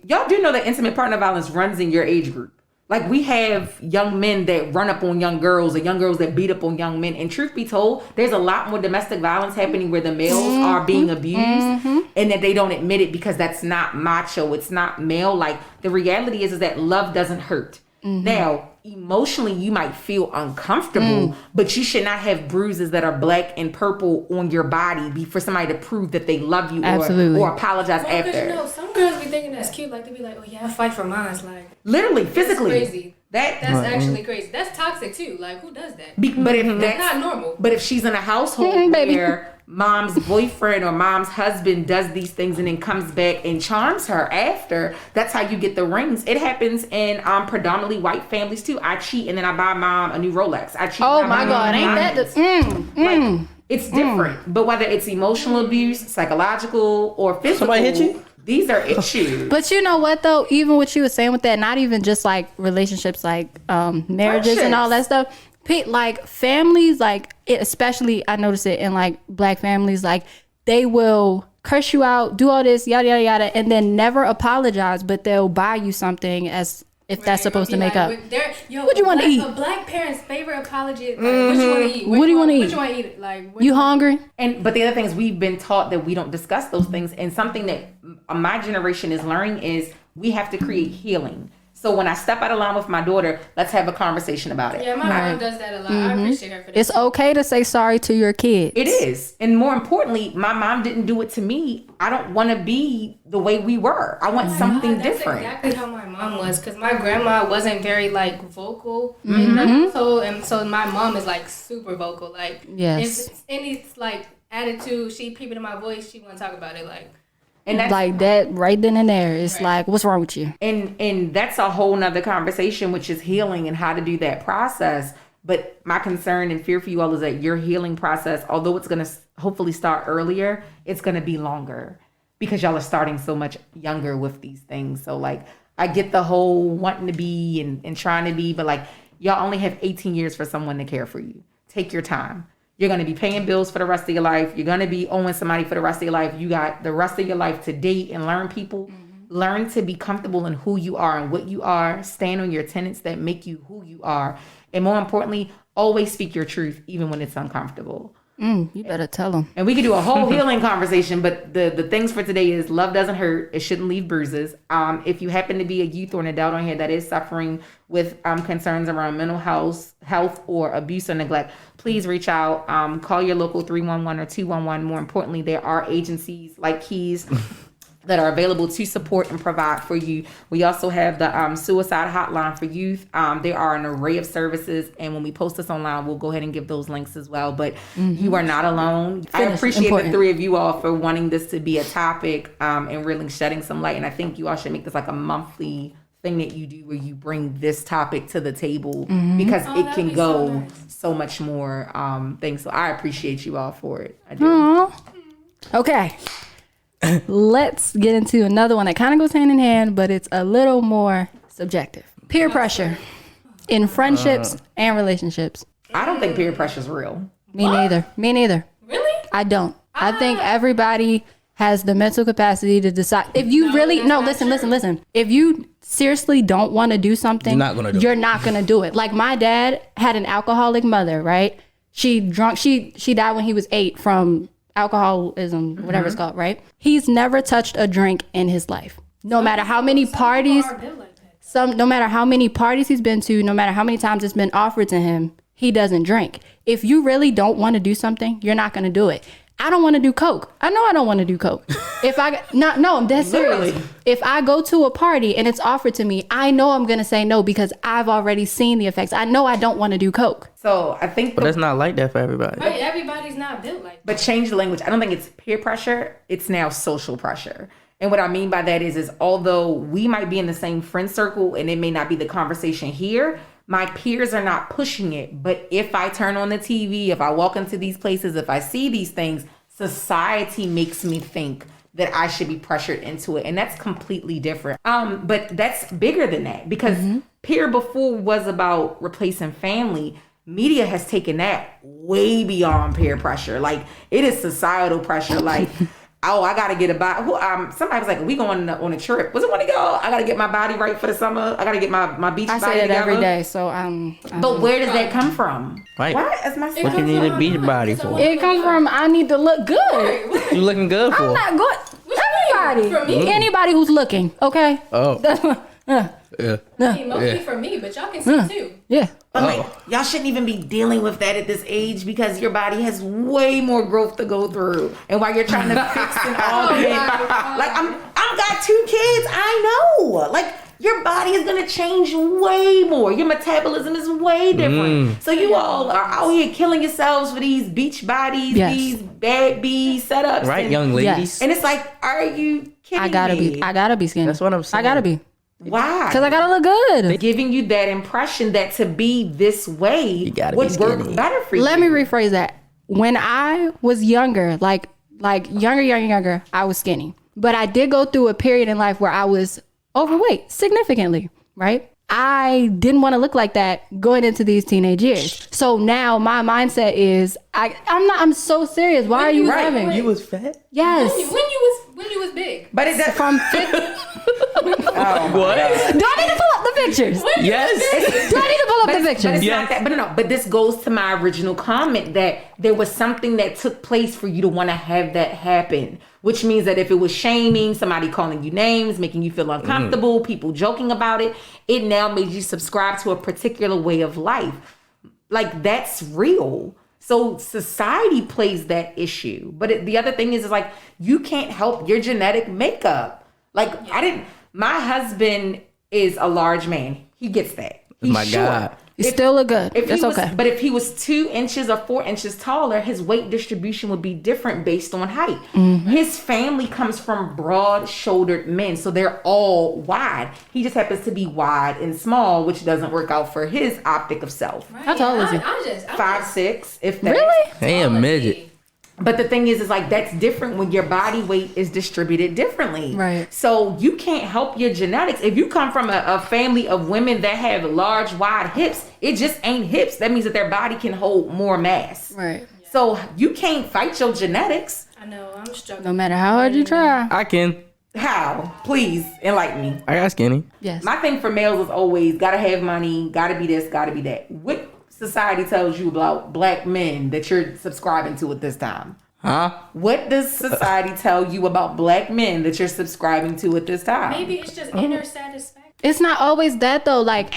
Y'all do know that intimate partner violence runs in your age group. Like, we have young men that run up on young girls or young girls that beat up on young men. And truth be told, there's a lot more domestic violence happening where the males are being abused and that they don't admit it because that's not macho. It's not male. Like, the reality is that love doesn't hurt. Now, emotionally, you might feel uncomfortable, but you should not have bruises that are black and purple on your body for somebody to prove that they love you or apologize after. You know, some girls be thinking that's cute. Like, they be like, oh, yeah, I fight for mine. Like, literally, physically. Crazy. That's actually crazy. That's toxic, too. Like, who does that? But if that's not normal. But if she's in a household where mom's boyfriend or mom's husband does these things and then comes back and charms her after, that's how you get the rings. It happens in predominantly white families too. I cheat and then I buy mom a new Rolex. I cheat. Oh my God, ain't that the it's different. But whether it's emotional abuse, psychological, or physical, somebody hit you? These are issues. But you know what though? Even what you were saying with that, not even just like relationships, like marriages and all that stuff. Like families, like especially I notice it in like black families, like they will curse you out, do all this, yada yada yada, and then never apologize, but they'll buy you something as if that's supposed to make up. What you want to eat? A black parent's favorite apology is like, what you want to eat? What do you want to eat? What you want to eat? Like, you hungry? But the other thing is we've been taught that we don't discuss those things, and something that my generation is learning is we have to create healing. So when I step out of line with my daughter, let's have a conversation about it. Yeah, my mom does that a lot. I appreciate her for that. It's okay to say sorry to your kids. It is. And more importantly, my mom didn't do it to me. I don't want to be the way we were. I want something different. That's exactly how my mom was, because my grandma wasn't very like vocal in the household, and so my mom is like super vocal. Like, if it's any like attitude, she peeping in my voice, she want to talk about it. Like, and that's like that right then and there. It's like, what's wrong with you? And that's a whole nother conversation, which is healing and how to do that process. But my concern and fear for you all is that your healing process, although it's going to hopefully start earlier, it's going to be longer because y'all are starting so much younger with these things. So like, I get the whole wanting to be and trying to be, but like, y'all only have 18 years for someone to care for you. Take your time. You're going to be paying bills for the rest of your life. You're going to be owing somebody for the rest of your life. You got the rest of your life to date and learn people. Learn to be comfortable in who you are and what you are. Stand on your tenets that make you who you are. And more importantly, always speak your truth, even when it's uncomfortable. You better tell them. And we could do a whole healing conversation, but the things for today is love doesn't hurt. It shouldn't leave bruises. If you happen to be a youth or an adult on here that is suffering with concerns around mental health or abuse or neglect, please reach out. Call your local 311 or 211. More importantly, there are agencies like Keys that are available to support and provide for you. We also have the suicide hotline for youth. There are an array of services, and when we post this online, we'll go ahead and give those links as well. But you are not alone. I appreciate the three of you all for wanting this to be a topic and really shedding some light. And I think you all should make this like a monthly thing that you do where you bring this topic to the table because it can go so much more things. So I appreciate you all for it. I do. Aww. Okay. Let's get into another one that kind of goes hand in hand, but it's a little more subjective. Peer pressure in friendships and relationships. I don't think peer pressure is real. Me neither. Really? I don't. I think everybody has the mental capacity to decide. If you listen. If you seriously don't want to do something, you're not going to do it. Like my dad had an alcoholic mother, right? She died when he was 8 from alcoholism, whatever it's called, right? He's never touched a drink in his life. No matter how many parties, no matter how many parties he's been to, no matter how many times it's been offered to him, he doesn't drink. If you really don't want to do something, you're not going to do it. I don't want to do coke. I know I don't want to do coke. I'm dead serious. If I go to a party and it's offered to me, I know I'm going to say no because I've already seen the effects. I know I don't want to do coke. So I think... But that's not like that for everybody. Right, everybody's not built like that. But change the language. I don't think it's peer pressure. It's now social pressure. And what I mean by that is although we might be in the same friend circle and it may not be the conversation here, my peers are not pushing it. But if I turn on the TV, if I walk into these places, if I see these things, society makes me think that I should be pressured into it. And that's completely different. But that's bigger than that because peer before was about replacing family. Media has taken that way beyond peer pressure. Like it is societal pressure. Like oh, I gotta get a body. Somebody was like, we going on a trip. Was it want to go? I gotta get my body right for the summer. I gotta get my beach body say that together. every day. So But where does that come from? Right. What is my? What you need a beach body for? it comes from I need to look good. You looking good for? I'm not good. Everybody, For me? anybody who's looking, okay. Oh. That's what. Yeah. I mean, mostly for me, but y'all can see too. Yeah. But like, y'all shouldn't even be dealing with that at this age because your body has way more growth to go through. And while you're trying to fix and all that, like I've got 2 kids. I know. Like your body is gonna change way more. Your metabolism is way different. So you all are out here killing yourselves for these beach bodies, these bad bee setups, Right, young ladies. Yes. And it's like, are you kidding I gotta me? be. I gotta be skinny. That's what I'm saying. I gotta be. Why? Because I gotta look good. Giving you that impression that to be this way gotta would be work skinny. better for you. Let me rephrase that. When I was younger, like younger, I was skinny. But I did go through a period in life where I was overweight significantly, right? I didn't want to look like that going into these teenage years. So now my mindset is I'm so serious. Why are you laughing? You was fat? Yes. When you was big. But is that From 50. What? Do I need to pull up the pictures? Yes. Do I need to pull up the But pictures? it's Yes. not that. But no. But this goes to my original comment that there was something that took place for you to want to have that happen. Which means that if it was shaming, somebody calling you names, making you feel uncomfortable, people joking about it, it now made you subscribe to a particular way of life. Like that's real. So society plays that issue. But the other thing is like you can't help your genetic makeup. Like my husband is a large man. He gets that. He's My short. God. You still look good. That's He was, okay. But if he was 2 inches or 4 inches taller, his weight distribution would be different based on height. His family comes from broad-shouldered men, so they're all wide. He just happens to be wide and small, which doesn't work out for his optic of self. Right? How tall is he? I'm just 5'6", if that. Really? Hey, a midget. But the thing is like that's different when your body weight is distributed differently. Right. So you can't help your genetics. If you come from a family of women that have large, wide hips, it just ain't hips. That means that their body can hold more mass. Right. So you can't fight your genetics. I know, I'm struggling. No matter how hard you try. I can. How? Please enlighten me. I got skinny. Yes. My thing for males is always gotta have money, gotta be this, gotta be that. What society tells you about black men that you're subscribing to at this time? Huh? What does society tell you about black men that you're subscribing to at this time? Maybe it's just inner satisfaction. It's not always that though. Like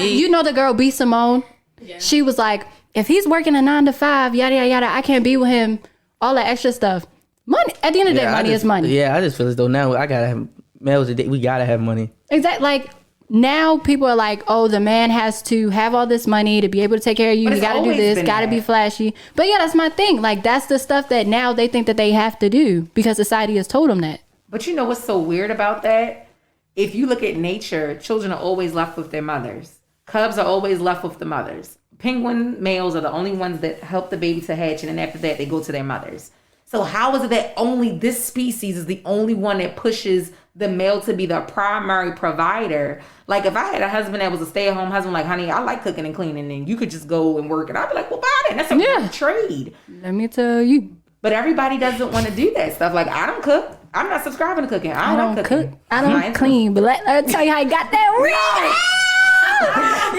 you know the girl B Simone. Yeah. She was like, if he's working a 9 to 5, yada yada yada, I can't be with him. All that extra stuff. Money. At the end of the day, money is money. Yeah, I just feel as though now I gotta have males. We gotta have money. Exactly. Like now, people are like, oh, the man has to have all this money to be able to take care of you. But You it's got to do always this. been Got to that. be flashy. But yeah, that's my thing. Like that's the stuff that now they think that they have to do because society has told them that. But you know what's so weird about that? If you look at nature, children are always left with their mothers. Cubs are always left with the mothers. Penguin males are the only ones that help the baby to hatch, and then after that, they go to their mothers. So how is it that only this species is the only one that pushes the male to be the primary provider? Like if I had a husband that was a stay-at-home husband, like, honey, I like cooking and cleaning, and you could just go and work, and I'd be like, well, buy that. That's a good trade. Let me tell you. But everybody doesn't want to do that stuff. Like, I don't cook. I'm not subscribing to cooking. I don't like cook. cooking. I don't Mine's- clean. But let me tell you how you got that real.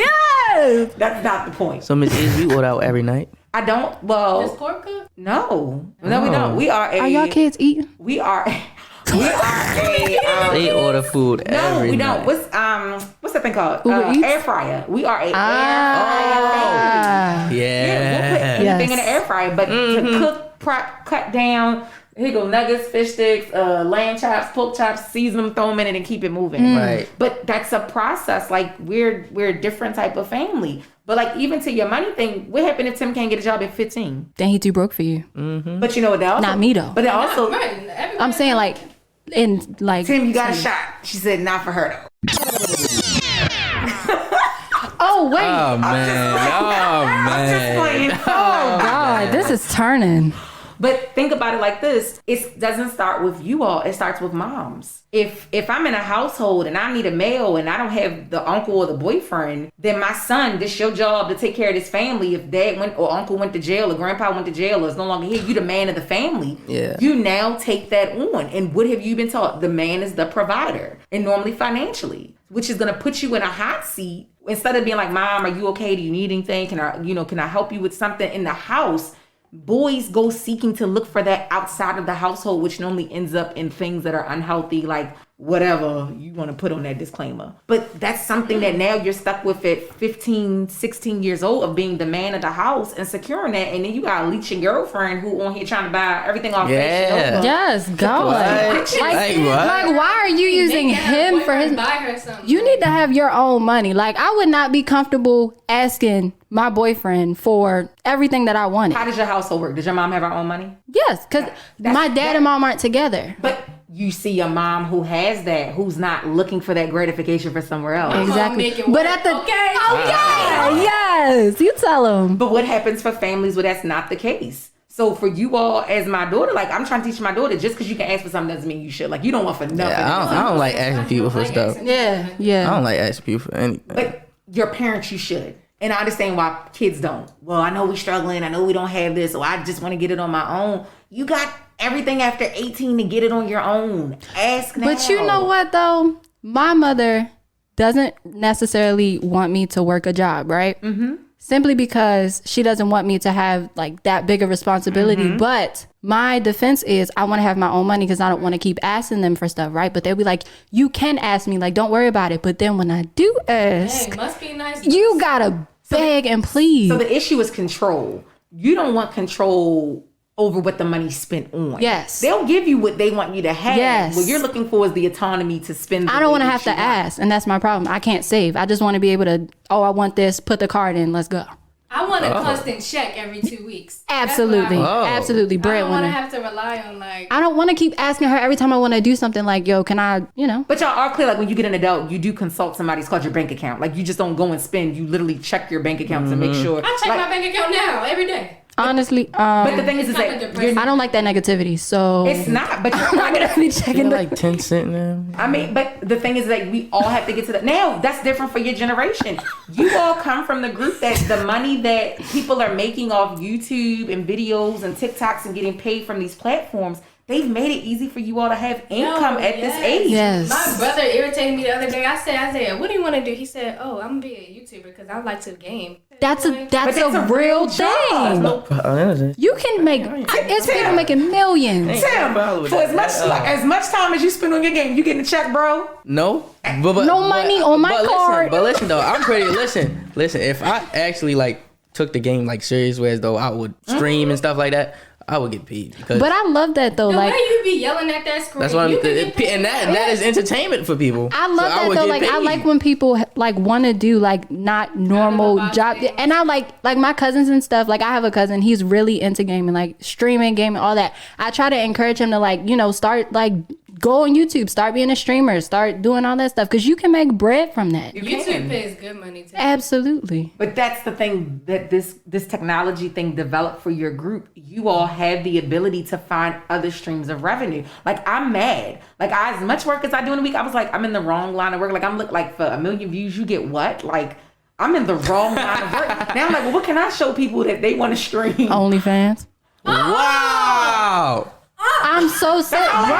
Yes. That's not the point. So Miss Iz, you order out every night. I don't. Does Well, pork cook? no, we don't. We are a. Are y'all kids eating? We are. We are a. They order food No, every we night. don't. What's that thing called? Uber Eats? Air fryer. We are a air fryer. Ah. Yeah. We'll put anything in the air fryer, but to cook, prep, cut down. Here go nuggets, fish sticks, lamb chops, pork chops, season them, throw them in it, and keep it moving. Right. But that's a process. Like we're a different type of family. But like even to your money thing, what happened if Tim can't get a job at 15? Then he too broke for you. But you know what? They also, Not me, though. But they also, Right. Everybody I'm saying like, in like. Tim, you got a shot. She said, not for her though. Oh wait. Oh man. Oh I'm just man. playing. Oh God, this is turning. But think about it like this. It doesn't start with you all. It starts with moms. If I'm in a household and I need a male and I don't have the uncle or the boyfriend, then my son, this your job to take care of this family. If dad went or uncle went to jail or grandpa went to jail or is no longer here, you the man of the family. Yeah. You now take that on. And what have you been taught? The man is the provider, and normally financially, which is going to put you in a hot seat. Instead of being like, Mom, are you okay? Do you need anything? Can I help you with something in the house? Boys go seeking to look for that outside of the household, which normally ends up in things that are unhealthy, like whatever you want to put on that disclaimer. But that's something that now you're stuck with at 15, 16 years old of being the man of the house and securing that. And then you got a leeching girlfriend who on here trying to buy everything off Fashion. Yes, go. Like, why are you using him for his... Buy her something. You need to have your own money. Like, I would not be comfortable asking my boyfriend for everything that I wanted. How does your household work? Does your mom have her own money? Yes, because my dad and mom aren't together. But you see a mom who has that, who's not looking for that gratification for somewhere else. Exactly. But at the... Okay. Yes, you tell him. But what happens for families where that's not the case? So for you all, as my daughter, like I'm trying to teach my daughter, just because you can ask for something doesn't mean you should. Like you don't want for nothing. Yeah, I don't like asking people for stuff. Yeah. I don't like asking people for anything. But your parents, you should. And I understand why kids don't. Well, I know we're struggling. I know we don't have this. Or I just want to get it on my own. You got everything after 18 to get it on your own. Ask now. But you know what, though? My mother doesn't necessarily want me to work a job, right? Mm-hmm. Simply because she doesn't want me to have like that big a responsibility. Mm-hmm. But my defense is I want to have my own money because I don't want to keep asking them for stuff, right? But they'll be like, you can ask me, like, don't worry about it. But then when I do ask, hey, must be nice. You gotta beg and plead. So the issue is control. You don't want control over what the money's spent on. Yes. They'll give you what they want you to have. Yes. What you're looking for is the autonomy to spend. I don't want to have to ask, and that's my problem. I can't save. I just want to be able to, I want this, put the card in, let's go. I want a constant check every 2 weeks. Absolutely. Absolutely. I don't want Breadwinner. to have to rely on I don't want to keep asking her every time I want to do something like, yo, can I, But y'all are clear, like when you get an adult, you do consult somebody. It's called your bank account. Like you just don't go and spend. You literally check your bank account to make sure. I check my bank account now, every day. Honestly, but the thing is that I don't like that negativity, so it's not. But I'm not gonna be checking like 10 cents now. I mean, but the thing is that we all have to get to that. Now that's different for your generation. You all come from the group that the money that people are making off YouTube and videos and TikToks and getting paid from these platforms. They've made it easy for you all to have income at this age. Yes. My brother irritated me the other day. I said, Isaiah, what do you want to do? He said, I'm going to be a YouTuber because I like to game. That's a real thing. You can make, it's people making millions. Tim, for as much time as you spend on your game, you getting a check, bro? No. No money on my card. But listen though, I'm pretty, listen, if I actually like took the game like serious, whereas though I would stream and stuff like that, I would get paid. But I love that though. The like way you be yelling at that screen. That's what and that is entertainment for people. I love that though. Like I like when people like want to do like not normal job. And I like my cousins and stuff. Like I have a cousin. He's really into gaming, like streaming, gaming, all that. I try to encourage him to like start like go on YouTube, start being a streamer, start doing all that stuff because you can make bread from that. YouTube pays good money too. Absolutely. But that's the thing that this technology thing developed for your group. You all have the ability to find other streams of revenue. Like I'm mad. Like as much work as I do in a week, I was like, I'm in the wrong line of work. Like I'm like for 1 million views, you get what? Like I'm in the wrong line of work. Now I'm like, well, what can I show people that they want to stream? OnlyFans. Wow. I'm so sick, post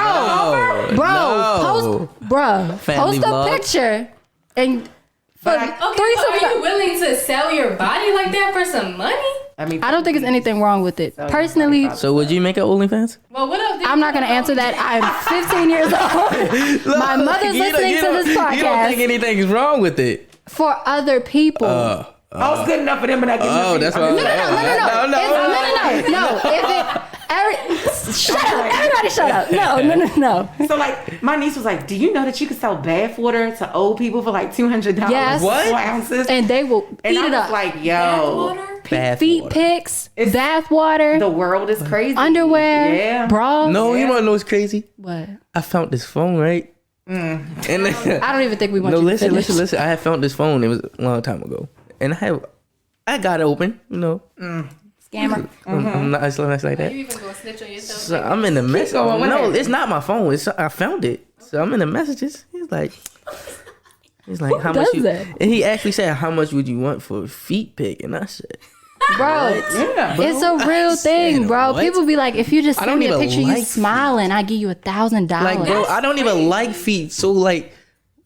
a picture and for are you willing to sell your body like that for some money? I mean, I don't think there's anything wrong with it. Personally, so would you make an OnlyFans? Well, what else? I'm not going to answer that. I'm 15 years old. My mother's listening to this podcast. You don't think anything's wrong with it? For other people. I was good enough for them, but I give them. Oh, that's what. No. Shut up. Everybody shut up. No. So like, my niece was like, "Do you know that you can sell bath water to old people for like $200? Yes. What? 4 ounces? And they will And eat I it was up. like, yo, Feet pics, bath water, the world is crazy. underwear, bras. No, you want to know what's crazy? What? I found this phone, right? And I don't even think we want you to finish. listen. I had found this phone. It was a long time ago, and I got it open. Scammer. I'm not like Are that. you even gonna snitch on yourself? So I'm in the message. going, what No, happened? it's not my phone. I found it. So I'm in the messages. He's like, how much? does that? And he actually said, how much would you want for a feet pic? And I said, Bro, Yeah. it's a real thing, bro. what? People be like, if you just I send don't me a even picture you like smiling, I give you $1,000. like, bro, I don't even like feet. So like,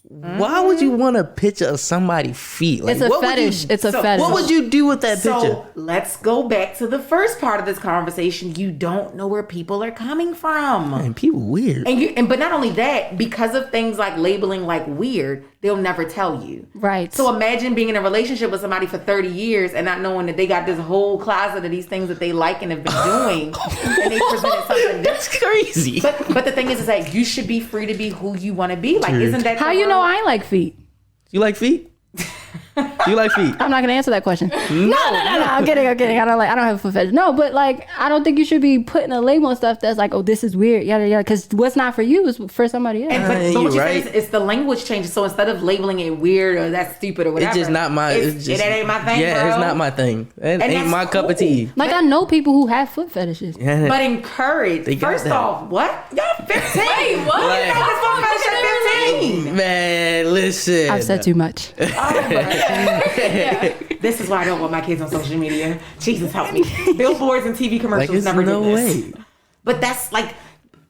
why would you want a picture of somebody's feet? Like, It's a what would fetish. you- It's a so fetish. What would you do with that picture? So let's go back to the first part of this conversation. You don't know where people are coming from. Man, people weird. But not only that, because of things like labeling like weird, they'll never tell you. Right. So imagine being in a relationship with somebody for 30 years and not knowing that they got this whole closet of these things that they like and have been doing, and they presented something different. That's crazy. But the thing is that you should be free to be who you want to be. Like, Dude. isn't that How the you know word? I ain't like feet? You like feet? You like feet? I'm not gonna answer that question. No. I'm kidding. I don't have a foot fetish. No, but like, I don't think you should be putting a label on stuff that's like, oh, this is weird, yada yada. Because what's not for you is for somebody else. And, but you what you right. say is, it's the language changes. So instead of labeling it weird or that's stupid or whatever, It's just not my. It's just, that ain't my thing, Yeah, bro. it's not my thing. It And ain't that's my cup of cool. tea. Like, I know people who have foot fetishes. Yeah. But encourage. They got First that. off, what? Y'all 15. Wait, what? You know this one fetish at 15. Man, listen. I've said too much. This is why I don't want my kids on social media. Jesus help me. Billboards and TV commercials Like, it's never no did this. way. But that's like,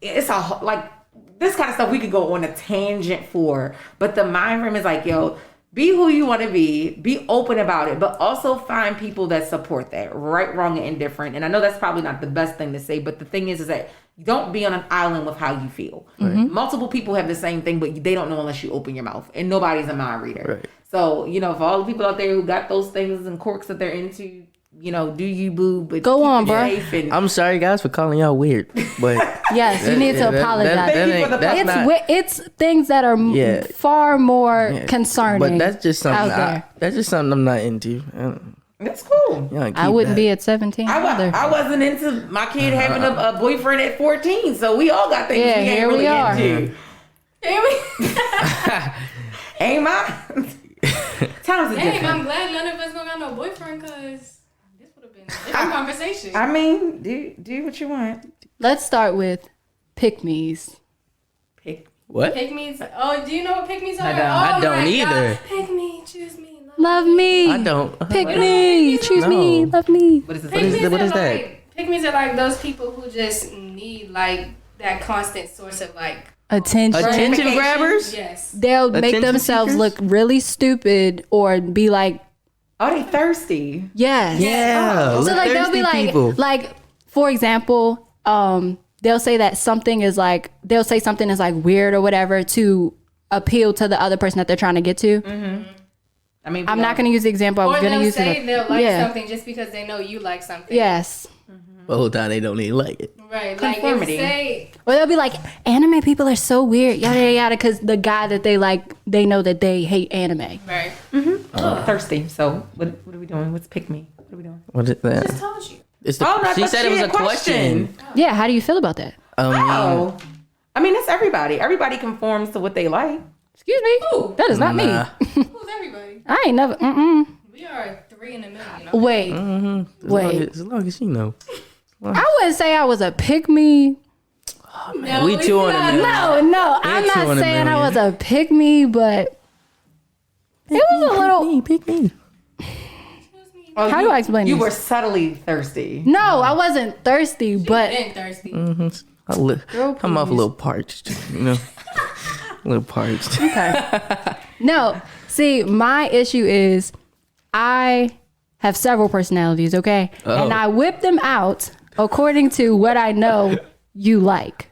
it's a like this kind of stuff we could go on a tangent for. But the mind frame is like, yo, be who you want to be open about it, but also find people that support that, right, wrong, and indifferent. And I know that's probably not the best thing to say, but the thing is that you don't be on an island with how you feel. Multiple people have the same thing, but they don't know unless you open your mouth, and nobody's a mind reader. Right. So, for all the people out there who got those things and quirks that they're into, do you boo, but Go keep on, it bro. safe and I'm sorry, guys, for calling y'all weird, but Yes, you need to apologize. Thank you for the that's It's things that are Yeah. far more Yeah. concerning. But that's just something. out there. That's just something I'm not into. that's cool. I wouldn't be at 17 either. I wasn't into my kid having a boyfriend at 14, so we all got things Yeah, we ain't here really we are. into. Ain't my times are Dang, different. I'm glad none of us don't got no boyfriend, cause this would have been a different conversation. I mean, do what you want. Let's start with pick-me's. Pick. What? Pick-me's. Oh, do you know what pick-me's are? I don't. I don't my either. God. Pick me, choose me, Love me. I don't. Pick me. Choose me. No. Love me. What is this? Pick-me's what is are that? like, pick-me's are like those people who just need like that constant source of like Attention. Attention grabbers? yes. They'll make Attention themselves seekers? look really stupid or be like, Oh, they thirsty. yes. Yeah. So like they'll be thirsty like for example, they'll say that something is like weird or whatever to appeal to the other person that they're trying to get to. I mean, I'm not going to use the example. I was Or going to they'll use say it. they'll like Yeah. something just because they know you like something. Yes. The whole time they don't even like it. Right. Like if Conformity. say Or they'll be like, anime people are so weird, yada yada yada, because the guy that they like, they know that they hate anime. right. thirsty. So what are we doing? What's pick me? What are we doing? What is that? Just told you. It's the, Oh, no, I she thought said she it was had a a question. Yeah, how do you feel about that? Oh, I mean, that's everybody. Everybody conforms to what they like. Excuse me? Ooh. That is not me. Nah. Who's everybody? I ain't never, We are 3 in a million. Wait, wait. As long as you know. I wouldn't say I was a pick-me. No, We it's two on a not. million. No, I'm two not on a saying I was million. a pick-me, but it was a little, Pick me. Oh, How do I explain You this? were subtly thirsty. no, I wasn't thirsty, but Been thirsty. I'm off a little parched, you know. A little parched. no. See, my issue is I have several personalities, okay? Oh. And I whip them out according to what I know you like.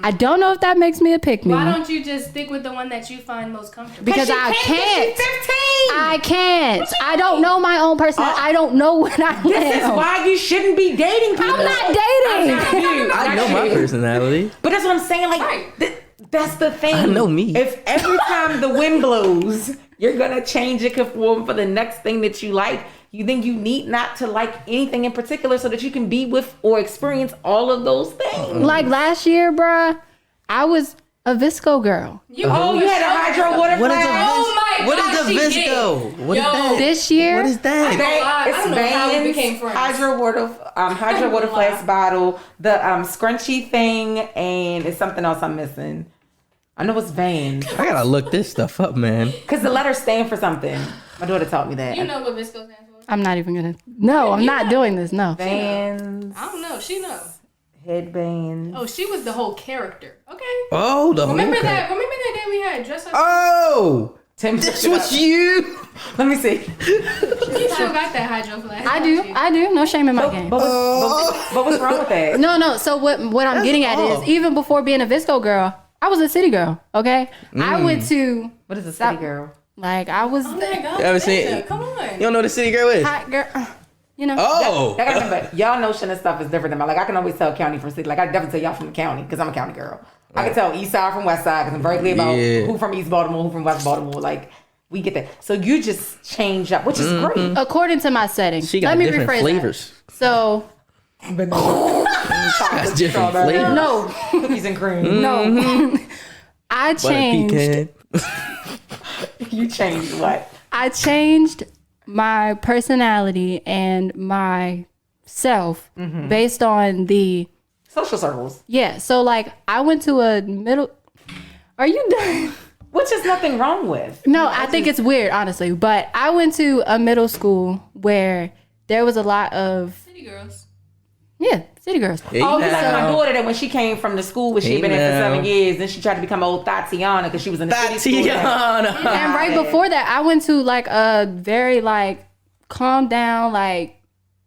I don't know if that makes me a pick-me. Why don't you just stick with the one that you find most comfortable? Because I can't. She's 15. I can't. I don't know my own personality. I don't know what I This is am. why you shouldn't be dating people. I'm not dating. You. I know my personality. But that's what I'm saying. Like, Right. that's the thing. I know me. If every time the wind blows, you're gonna change and conform for the next thing that you like, you think you need not to like anything in particular so that you can be with or experience all of those things. Like last year, bruh, I was a Visco girl. Oh, you had a hydro water What is flask? a Oh my What is God, a visco? What is that? This year? What is that? It's Vans, hydro water flask bottle, the scrunchy thing, and it's something else I'm missing. I know it's Vans. I gotta look this stuff up, man. Because the letters stand for something. My daughter taught me that. You know what Visco stands for? I'm not even gonna. No, I'm not doing this. No. Vans. I don't know. She knows. Headbands. Oh, she was the whole character. Okay. Oh, the Remember whole that? Remember that day we had dress up? Oh, Tim, this was you. Let me see. You still got that hydro flask. I do. No shame in my game. But what's wrong with that? No. So what I'm getting at is, even before being a Visco girl, I was a city girl. Okay, I went to What is a city girl? like I was Oh my God. You ever seen? Come on. You don't know what the city girl is? hot girl. You know. Oh, I gotta remember, y'all notion of stuff is different than mine. Like, I can always tell county from city. Like, I can definitely tell y'all from the county because I'm a county girl. I can tell east side from west side because I'm very clear about who from East Baltimore, who from West Baltimore. Like, we get that. So you just change up, which is great. According to my setting, she got let me different rephrase flavors. That. So Got different flavors. no, Cookies and cream. no, I Butter changed. pecan. You changed what? I changed my personality and my self based on the Social circles. So like I went to a middle. Are you done? Which is nothing wrong with. No, I think it's weird, honestly. But I went to a middle school where there was a lot of City girls. city girls. Hey, Oh, because now. my daughter, that when she came from the school where she had been there for 7 years, then she tried to become old Tatiana because she was in the city school. Tatiana. And right before that, I went to like a very like calm down, like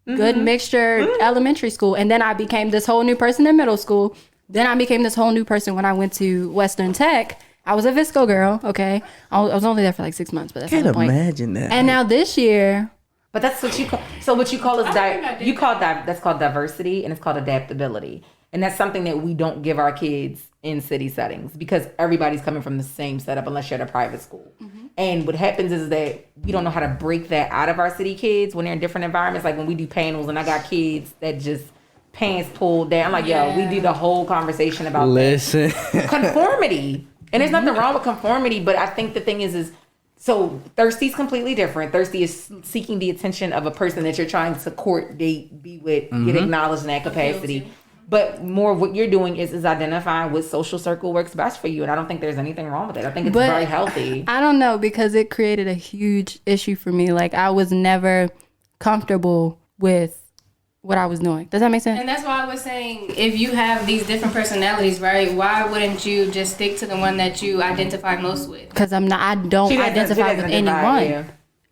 good mixture elementary school. And then I became this whole new person in middle school. Then I became this whole new person when I went to Western Tech. I was a Visco girl, okay? I was only there for like 6 months, but that's not the Can't point. imagine that. And now this year, But that's what you call. So what you call is that's called diversity, and it's called adaptability, and that's something that we don't give our kids in city settings because everybody's coming from the same setup unless you're at a private school. And what happens is that we don't know how to break that out of our city kids when they're in different environments. Like when we do panels, and I got kids that just pants pulled down. I'm like, yo, we did a whole conversation about Listen. conformity. And there's nothing wrong with conformity, but I think the thing is so Thirsty's completely different. Thirsty is seeking the attention of a person that you're trying to court, date, be with, get acknowledged in that capacity. But more of what you're doing is identifying what social circle works best for you. And I don't think there's anything wrong with it. I think it's very healthy. I don't know, because it created a huge issue for me. Like I was never comfortable with what I was doing. Does that make sense? And that's why I was saying, if you have these different personalities, right, why wouldn't you just stick to the one that you identify most with? Because I don't identify with anyone. Yeah.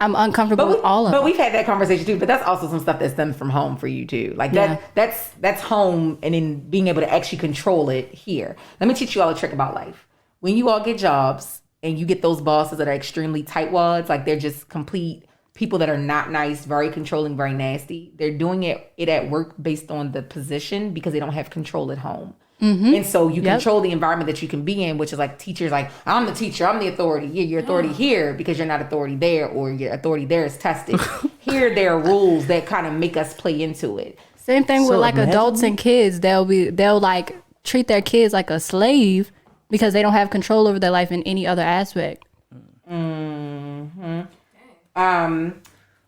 I'm uncomfortable with all of But them. we've had that conversation too. But that's also some stuff that stems from home for you too. Like that's home, and then being able to actually control it here. Let me teach you all a trick about life. When you all get jobs and you get those bosses that are extremely tightwads, like they're just complete people that are not nice, very controlling, very nasty. They're doing it at work based on the position because they don't have control at home. And so you control the environment that you can be in, which is like teachers like, I'm the teacher, I'm the authority. Yeah, you're authority here because you're not authority there, or your authority there is tested. Here there are rules that kind of make us play into it. Same thing So with like imagine- adults and kids. They'll like treat their kids like a slave because they don't have control over their life in any other aspect.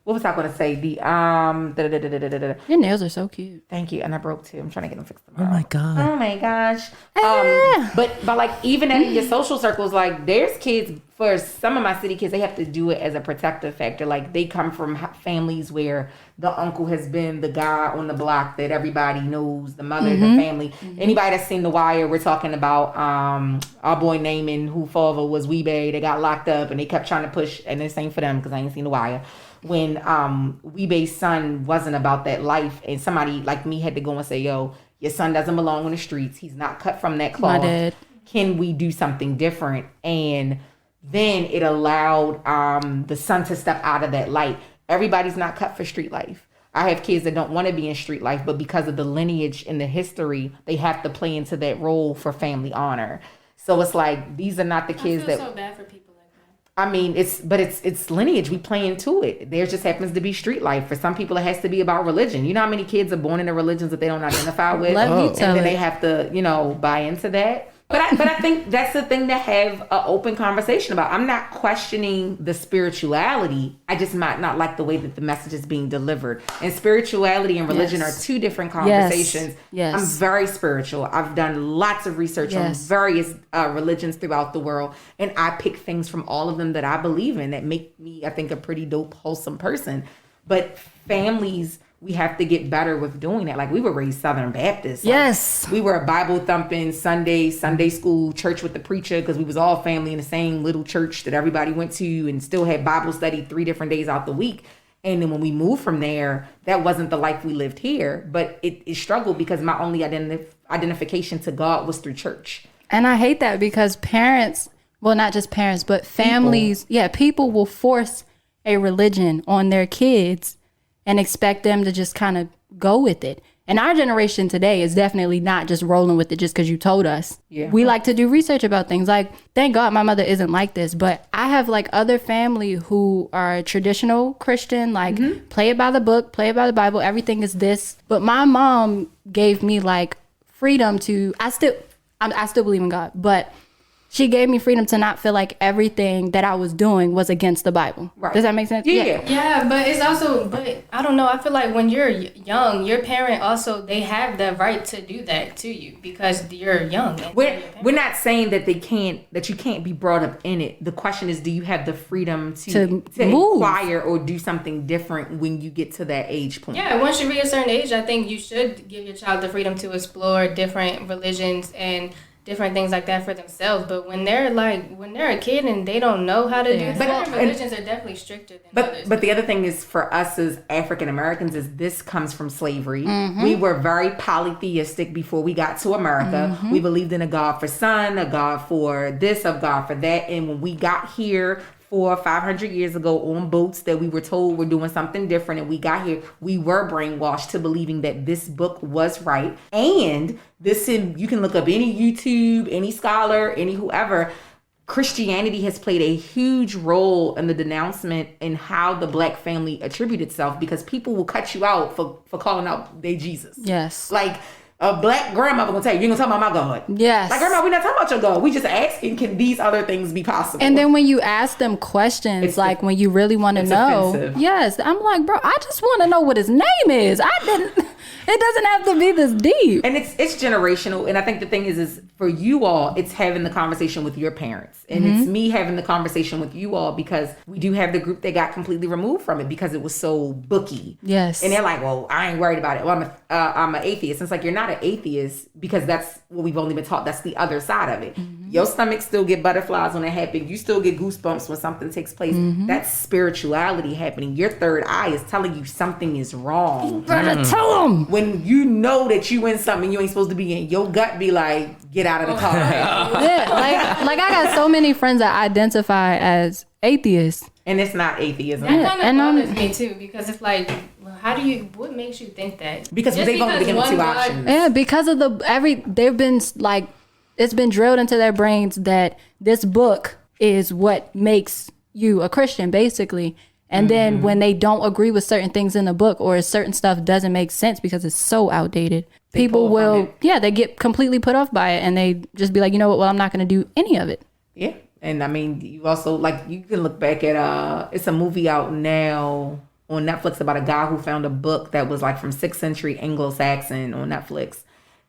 What was I going to say? Your nails are so cute. Thank you. And I broke two. I'm trying to get them fixed Oh tomorrow. my god. Oh my gosh. But like even in your social circles, like there's kids, for some of my city kids, they have to do it as a protective factor. Like they come from families where the uncle has been the guy on the block that everybody knows, the mother, the family. Anybody that's seen The Wire, we're talking about our boy Naaman, who father was Weebay. They got locked up and they kept trying to push, and this ain't for them because I ain't seen The Wire. When Weebay's son wasn't about that life, and somebody like me had to go and say, yo, your son doesn't belong on the streets. He's not cut from that cloth. My dad. Can we do something different? And then it allowed the son to step out of that light. Everybody's not cut for street life. I have kids that don't want to be in street life, but because of the lineage and the history, they have to play into that role for family honor. So it's like, these are not the kids I feel that... so bad for people like that. I mean, it's lineage. We play into it. There just happens to be street life. For some people, it has to be about religion. You know how many kids are born into religions that they don't identify with? Let me tell And then it. they have to, buy into that. But I think that's the thing to have an open conversation about. I'm not questioning the spirituality. I just might not like the way that the message is being delivered. And spirituality and religion are two different conversations. Yes. I'm very spiritual. I've done lots of research on various religions throughout the world. And I pick things from all of them that I believe in that make me, I think, a pretty dope, wholesome person. But families, we have to get better with doing that. Like, we were raised Southern Baptist. Yes. We were a Bible thumping Sunday school church with the preacher, because we was all family in the same little church that everybody went to, and still had Bible study 3 different days out the week. And then when we moved from there, that wasn't the life we lived here. But it struggled because my only identification to God was through church. And I hate that because parents, well, not just parents, but families, people will force a religion on their kids and expect them to just kind of go with it. And our generation today is definitely not just rolling with it just because you told us. Yeah. We like to do research about things. Like, thank God my mother isn't like this, but I have like other family who are traditional Christian, like play it by the book, play it by the Bible, everything is this. But my mom gave me like freedom to, I still believe in God, but she gave me freedom to not feel like everything that I was doing was against the Bible. Right. Does that make sense? Yeah, but it's also, but I don't know. I feel like when you're young, your parent also, they have the right to do that to you because you're young. We're not saying that you can't be brought up in it. The question is, do you have the freedom to inquire or do something different when you get to that age point? Yeah, once you reach a certain age, I think you should give your child the freedom to explore different religions and different things like that for themselves. But when they're a kid and they don't know how to do that, certain religions are definitely stricter than others. But the other thing is, for us as African Americans, is this comes from slavery. We were very polytheistic before we got to America. We believed in a God for sun, a God for this, a God for that. And when we got here 400 or 500 years ago on boats that we were told were doing something different, and we got here, we were brainwashed to believing that this book was right. And you can look up any YouTube, any scholar, any whoever. Christianity has played a huge role in the denouncement in how the Black family attribute itself, because people will cut you out for calling out their Jesus. Yes. Like, a Black grandmother gonna tell you, you're gonna talk about my God. Yes. Like, grandma, we're not talking about your God. We just asking, can these other things be possible? And then when you ask them questions, when you really want to know, offensive. Yes, I'm like, bro, I just want to know what his name is. It doesn't have to be this deep. And it's generational. And I think the thing is for you all, it's having the conversation with your parents. And it's me having the conversation with you all, because we do have the group that got completely removed from it because it was so booky. Yes. And they're like, well, I ain't worried about it. Well, I'm an atheist. And it's like, you're not an atheist because that's what we've only been taught. That's the other side of it. Your stomach still get butterflies when it happens. You still get goosebumps when something takes place. That's spirituality happening. Your third eye is telling you something is wrong. You better tell them. When you know that you in something you ain't supposed to be in, your gut be like, get out of the car. Yeah, like I got so many friends that identify as atheists. And it's not atheism. That kind of bothers me too, because it's like, well, what makes you think that? Because they've only been given 2 options. Yeah, because of they've been like, it's been drilled into their brains that this book is what makes you a Christian, basically. And then when they don't agree with certain things in the book, or certain stuff doesn't make sense because it's so outdated, people will, they get completely put off by it, and they just be like, you know what, well, I'm not going to do any of it. Yeah. And I mean, you also, like, you can look back at, it's a movie out now on Netflix about a guy who found a book that was like from 6th century Anglo-Saxon on Netflix.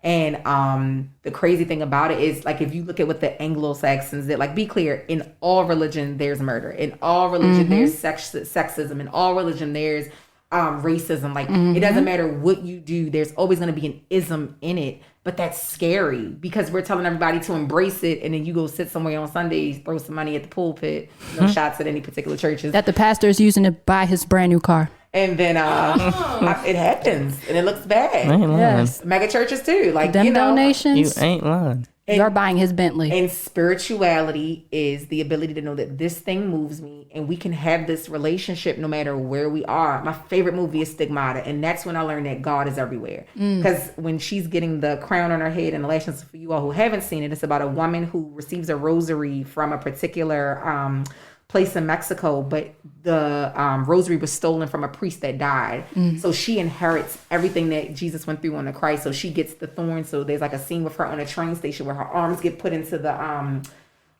And the crazy thing about it is, like, if you look at what the Anglo-Saxons did, like, be clear, in all religion, there's murder. In all religion, there's sexism. In all religion, there's racism. Like, it doesn't matter what you do, there's always going to be an ism in it. But that's scary because we're telling everybody to embrace it, and then you go sit somewhere on Sundays, throw some money at the pulpit, no shots at any particular churches. That the pastor is using to buy his brand new car. And then it happens, and it looks bad. Yes, mega churches too. Like, them donations. You ain't lying. You're buying his Bentley. And spirituality is the ability to know that this thing moves me, and we can have this relationship no matter where we are. My favorite movie is Stigmata, and that's when I learned that God is everywhere. Because when she's getting the crown on her head, and the last chance for you all who haven't seen it, it's about a woman who receives a rosary from a particular place in Mexico, but the rosary was stolen from a priest that died. So she inherits everything that Jesus went through on the Christ. So she gets the thorns. So there's like a scene with her on a train station where her arms get put into the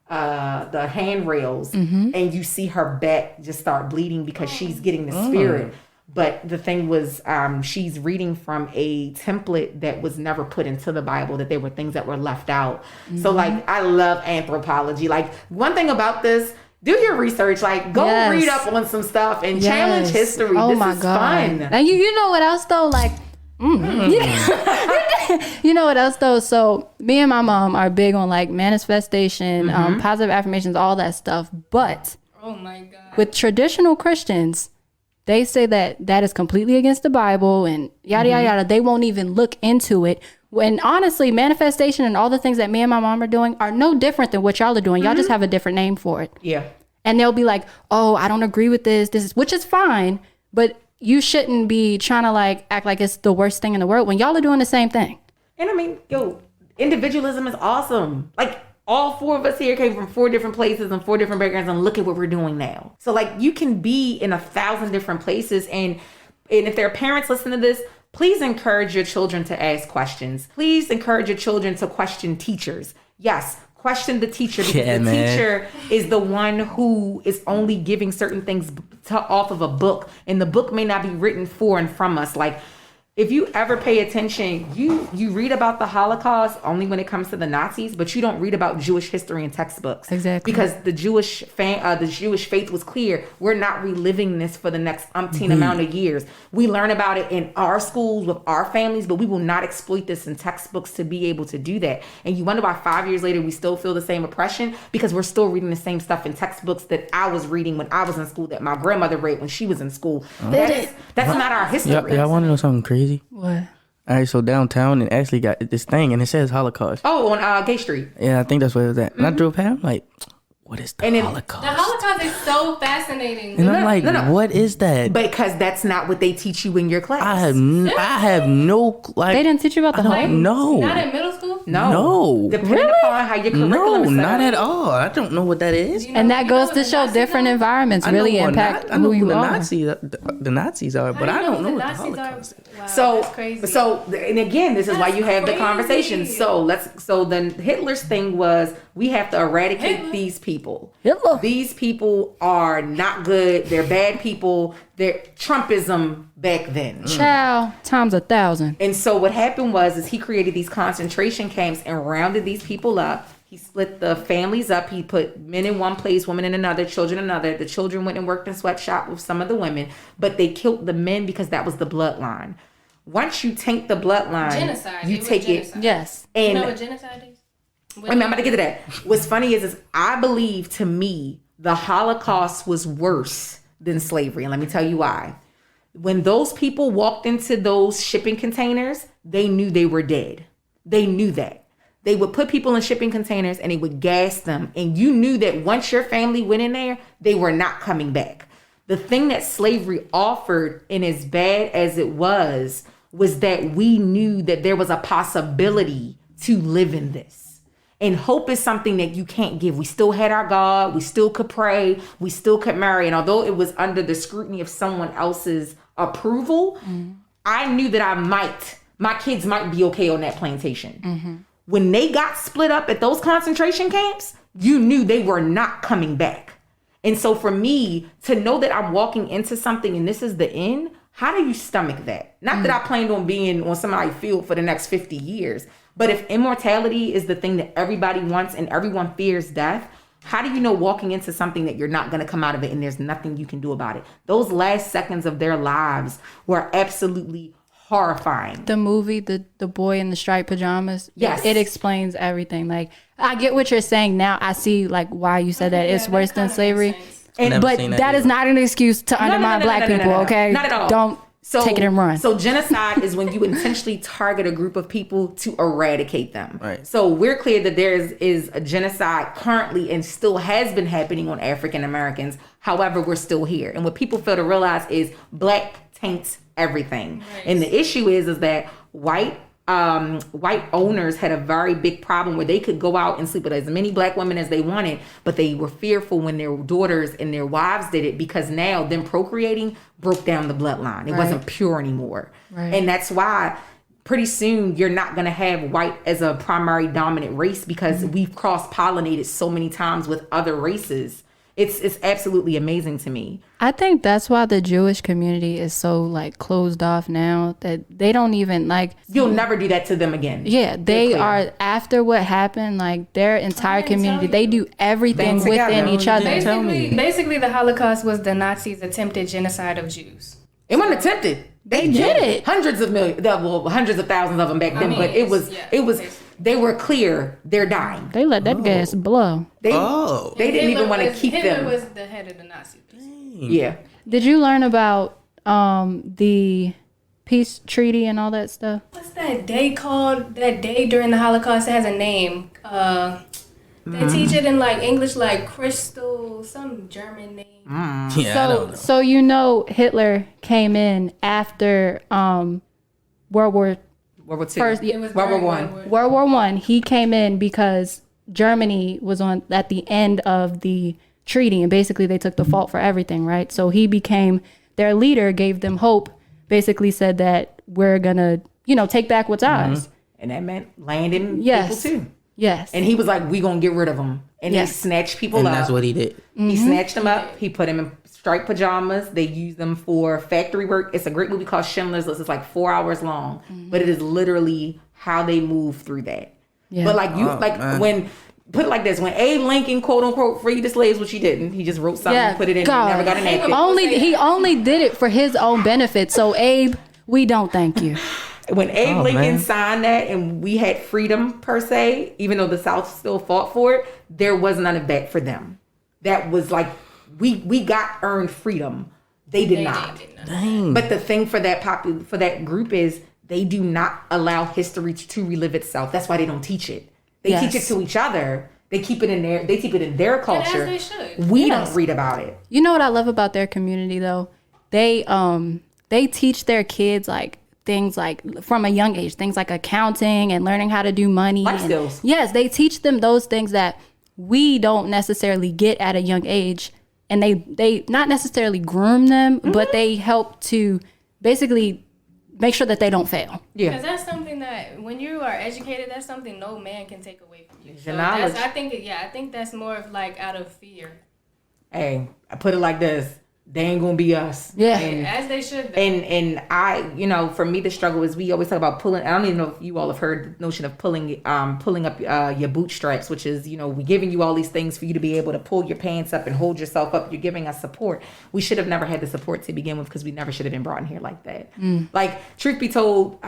handrails, and you see her back just start bleeding because she's getting the spirit. But the thing was, she's reading from a template that was never put into the Bible, that there were things that were left out. So like, I love anthropology. Like, one thing about this, do your research, like go read up on some stuff and challenge history. Oh, this my is God. fun. And you know what else though? Like, you know what else though? So me and my mom are big on like manifestation, positive affirmations, all that stuff. But oh my God, with traditional Christians, they say that that is completely against the Bible and yada, yada, yada. They won't even look into it. When honestly, manifestation and all the things that me and my mom are doing are no different than what y'all are doing. Y'all just have a different name for it. Yeah. And they'll be like, oh, I don't agree with this. Which is fine. But you shouldn't be trying to like act like it's the worst thing in the world when y'all are doing the same thing. And I mean, individualism is awesome. Like, all 4 of us here came from 4 different places and 4 different backgrounds, and look at what we're doing now. So like, you can be in 1,000 different places, and if there are parents listening to this, please encourage your children to ask questions. Please encourage your children to question teachers. Yes, question the teacher, because teacher is the one who is only giving certain things off of a book, and the book may not be written for and from us. Like, if you ever pay attention, you read about the Holocaust only when it comes to the Nazis, but you don't read about Jewish history in textbooks. Exactly. Because the Jewish faith was clear. We're not reliving this for the next umpteen amount of years. We learn about it in our schools with our families, but we will not exploit this in textbooks to be able to do that. And you wonder why 5 years later we still feel the same oppression, because we're still reading the same stuff in textbooks that I was reading when I was in school, that my grandmother read when she was in school. That's not our history. Y'all want to know something crazy? What? All right, so downtown it actually got this thing, and it says Holocaust. Oh, on Gay Street. Yeah, I think that's what it was at. And I drove past, I'm like, what is the Holocaust? The Holocaust is so fascinating. And I'm like, what is that? Because that's not what they teach you in your class. I have no, like. They didn't teach you about the Holocaust? No. Not in middle school? No. Depending upon how your curriculum is set not up. at all. I don't know what that is. And that goes to show different environments really impact I know who you the are. The Nazis are, but I don't know what the Holocaust is. Wow, So, that's crazy. and again, this is why you have the conversation. So then Hitler's thing was, we have to eradicate these people. Hitler. These people are not good. They're bad people. They're Trumpism back then. Child times 1,000. And so what happened is he created these concentration camps and rounded these people up. He split the families up. He put men in one place, women in another, children in another. The children went and worked in sweatshop with some of the women, but they killed the men because that was the bloodline. Once you taint the bloodline, genocide. you take it. Yes. And You know what genocide is? wait a minute, I'm about to get to that. What's funny is I believe, to me, the Holocaust was worse than slavery. And let me tell you why. When those people walked into those shipping containers, they knew they were dead. They knew that. They would put people in shipping containers and they would gas them. And you knew that once your family went in there, they were not coming back. The thing that slavery offered, and as bad as it was that we knew that there was a possibility to live in this. And hope is something that you can't give. We still had our God. We still could pray. We still could marry. And although it was under the scrutiny of someone else's approval, I knew that my kids might be okay on that plantation. When they got split up at those concentration camps, you knew they were not coming back. And so for me to know that I'm walking into something and this is the end, how do you stomach that? Not that I planned on being on somebody's field for the next 50 years, but if immortality is the thing that everybody wants and everyone fears death, how do you know walking into something that you're not going to come out of it and there's nothing you can do about it? Those last seconds of their lives were absolutely horrifying. The movie, the boy in the striped pajamas. Yes. It explains everything. Like, I get what you're saying now. I see like why you said that it's worse than slavery. But that is not an excuse to undermine black people, okay? Not at all. Don't take it and run. So genocide is when you intentionally target a group of people to eradicate them. Right. So we're clear that there is a genocide currently and still has been happening on African Americans. However, we're still here. And what people fail to realize is black taints everything. Right. And the issue is that white white owners had a very big problem where they could go out and sleep with as many black women as they wanted, but they were fearful when their daughters and their wives did it, because now them procreating broke down the bloodline. It wasn't pure anymore. Right. And that's why pretty soon you're not going to have white as a primary dominant race, because we've cross-pollinated so many times with other races. It's absolutely amazing to me. I think that's why the Jewish community is so like closed off now, that they don't even like. You'll never do that to them again. Yeah, they are, after what happened, like their entire community, they do everything within each other. Basically, the Holocaust was the Nazis' attempted genocide of Jews. It wasn't attempted. They did it. Hundreds of thousands of them back then, but it was. They were clear. They're dying. They let that gas blow. They didn't even want to keep Hitler them. was the head of the Nazis. Yeah. Did you learn about the peace treaty and all that stuff? What's that day called? That day during the Holocaust, it has a name. They teach it in like English, like Crystal, some German name. Yeah, I don't know. So Hitler came in after World War II. World War One. World War One. He came in because Germany was at the end of the treaty, and basically they took the fault for everything, right? So he became their leader, gave them hope, basically said that we're gonna, take back what's ours. And that meant landing people too. Yes. And he was like, we gonna get rid of them. And he snatched people up. And that's what he did. He snatched them up. He put them in striped pajamas. They used them for factory work. It's a great movie called Schindler's List. It's like 4 hours long, but it is literally how they move through that. Yeah. But when put it like this, when Abe Lincoln quote unquote freed the slaves, which he didn't, he just wrote something, put it in, and never got an act. He only did it for his own benefit. So Abe, we don't thank you. When Abe Lincoln signed that and we had freedom per se, even though the South still fought for it, there was none of that for them. That was like, we got earned freedom. They did not. Dang. But the thing for that group is they do not allow history to relive itself. That's why they don't teach it. They teach it to each other. They keep it in their culture. And as they should. We don't read about it. You know what I love about their community though? They teach their kids like things like from a young age, things like accounting and learning how to do money. Life skills. Yes, they teach them those things that we don't necessarily get at a young age. And they not necessarily groom them, but they help to basically make sure that they don't fail. Yeah. Because that's something that when you are educated, that's something no man can take away from you. So knowledge. I think that's more of like out of fear. Hey, I put it like this. They ain't gonna be us. Yeah. As they should. Though. And I, for me, the struggle is we always talk about pulling. I don't even know if you all have heard the notion of pulling up your bootstraps, which is, we giving you all these things for you to be able to pull your pants up and hold yourself up. You're giving us support. We should have never had the support to begin with, because we never should have been brought in here like that. Like, truth be told,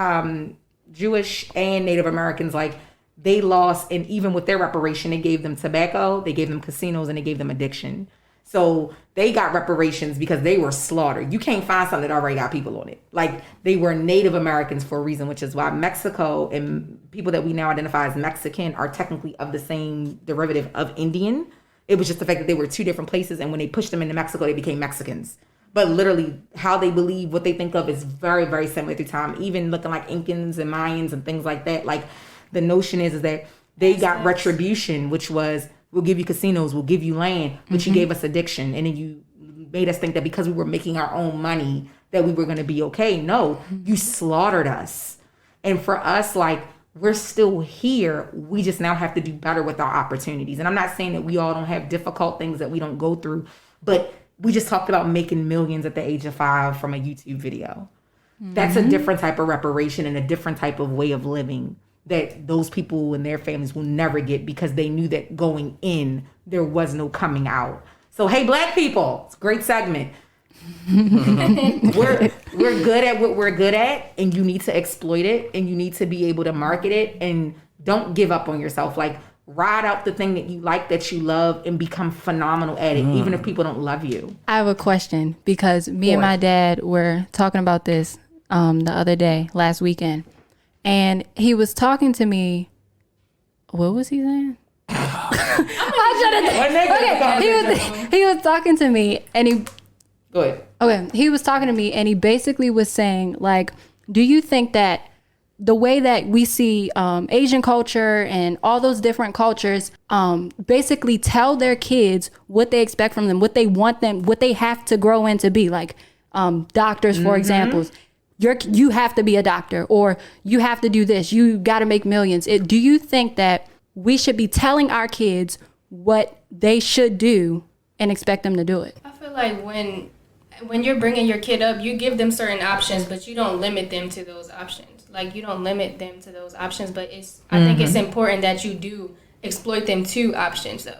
Jewish and Native Americans, like, they lost, and even with their reparation, they gave them tobacco, they gave them casinos, and they gave them addiction. So they got reparations because they were slaughtered. You can't find something that already got people on it. Like, they were Native Americans for a reason, which is why Mexico and people that we now identify as Mexican are technically of the same derivative of Indian. It was just the fact that they were two different places, and when they pushed them into Mexico, they became Mexicans. But literally, how they believe, what they think of is very, very similar through time. Even looking like Incans and Mayans and things like that. Like, the notion is that they got retribution, which was, we'll give you casinos, we'll give you land, but you gave us addiction. And then you made us think that because we were making our own money, that we were going to be okay. No, you slaughtered us. And for us, like, we're still here. We just now have to do better with our opportunities. And I'm not saying that we all don't have difficult things that we don't go through, but we just talked about making millions at the age of 5 from a YouTube video. That's a different type of reparation and a different type of way of living that those people and their families will never get, because they knew that going in, there was no coming out. So, hey, Black people, it's a great segment. We're good at what we're good at, and you need to exploit it, and you need to be able to market it, and don't give up on yourself. Like, ride out the thing that you like, that you love, and become phenomenal at it, even if people don't love you. I have a question, because me and my dad were talking about this the other day, last weekend. And he was talking to me. What was he saying? He was talking to me, and he. Go ahead. Okay, he was talking to me, and he basically was saying, like, do you think that the way that we see Asian culture and all those different cultures basically tell their kids what they expect from them, what they want them, what they have to grow into be. Like doctors, for examples. You have to be a doctor, or you have to do this. You got to make millions. Do you think that we should be telling our kids what they should do and expect them to do it? I feel like when you're bringing your kid up, you give them certain options, but you don't limit them to those options. Like, you don't limit them to those options, but I think it's important that you do exploit them to options, though.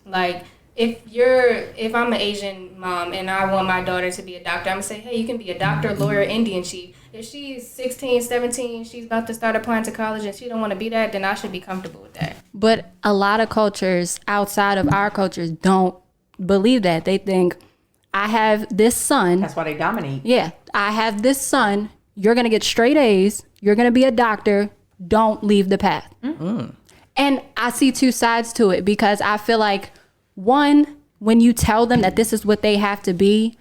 Like, if I'm an Asian mom and I want my daughter to be a doctor, I'm going to say, hey, you can be a doctor, lawyer, Indian chief. If she's 16, 17, she's about to start applying to college and she don't want to be that, then I should be comfortable with that. But a lot of cultures outside of our cultures don't believe that. They think, I have this son. That's why they dominate. Yeah. I have this son. You're going to get straight A's. You're going to be a doctor. Don't leave the path. Mm-hmm. And I see two sides to it, because I feel like, one, when you tell them that this is what they have to be,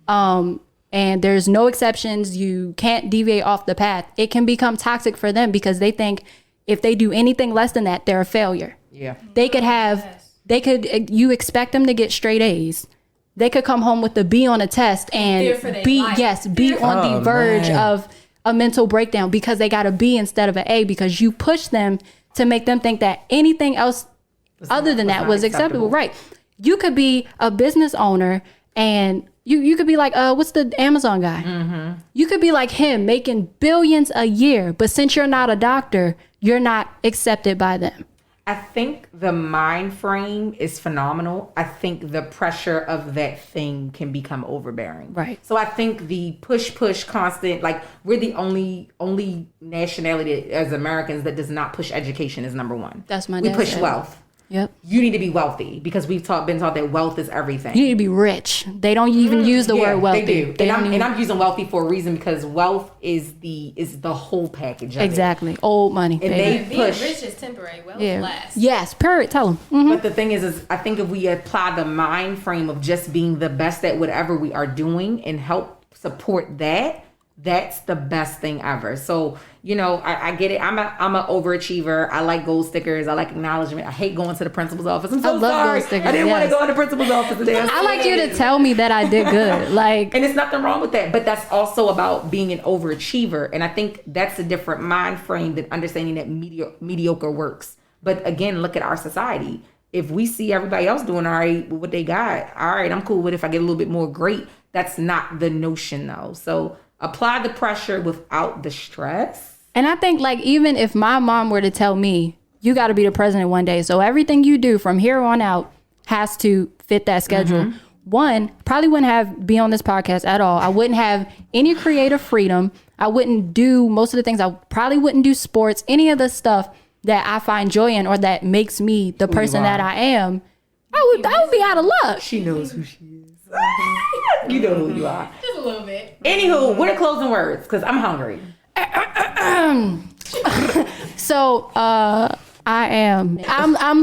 and there's no exceptions, you can't deviate off the path, it can become toxic for them, because they think if they do anything less than that, they're a failure. Yeah. You expect them to get straight A's. They could come home with a B on a test and be on the verge of a mental breakdown because they got a B instead of an A, because you push them to make them think that anything else other than that was acceptable. Right. You could be a business owner and you could be like, what's the Amazon guy? Mm-hmm. You could be like him, making billions a year, but since you're not a doctor, you're not accepted by them. I think the mind frame is phenomenal. I think the pressure of that thing can become overbearing. Right. So I think the push constant, like, we're the only nationality as Americans that does not push education is number one. That's my dad. We push wealth. Yep. You need to be wealthy, because we've been taught that wealth is everything. You need to be rich. They don't even use the word wealthy. They do. I'm using wealthy for a reason, because wealth is the whole package of exactly. Old money. And they push. Being rich is temporary. Wealth lasts. Yes. Period. Tell them. Mm-hmm. But the thing is I think if we apply the mind frame of just being the best at whatever we are doing and help support that, that's the best thing ever. So, I get it. I'm an overachiever. I like gold stickers. I like acknowledgement. I hate going to the principal's office. I'm so sorry. I didn't want to go in the principal's office today. I like you to tell me that I did good. Like, and there's nothing wrong with that. But that's also about being an overachiever. And I think that's a different mind frame than understanding that mediocre works. But again, look at our society. If we see everybody else doing all right with what they got, all right, I'm cool with it if I get a little bit more great. That's not the notion, though. So apply the pressure without the stress. And I think, like, even if my mom were to tell me, you got to be the president one day, so everything you do from here on out has to fit that schedule. Mm-hmm. One, probably wouldn't be on this podcast at all. I wouldn't have any creative freedom. I wouldn't do most of the things. I probably wouldn't do sports, any of the stuff that I find joy in or that makes me the person that I am. I would be out of luck. She knows who she is. You know who you are. Just a little bit. Anywho, what are closing words? Because I'm hungry. So, I'm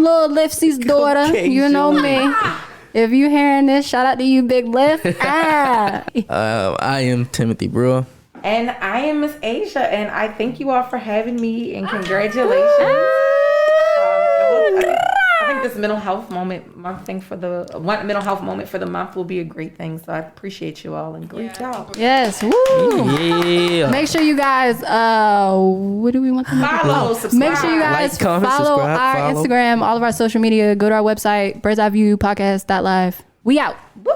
Lil Lipsy's daughter. Okay, you know me. If you hearing this, shout out to you, Big Lip. I am Timothy Brewer. And I am Miss Asia, and I thank you all for having me, and congratulations. I think this mental health moment for the month will be a great thing. So I appreciate you all, and great job. Yes. Woo. Yeah. Make sure you guys, what do we want to follow? Subscribe. Make sure you guys follow our Instagram, all of our social media. Go to our website, birdseyeviewpodcast.live. We out. Woo.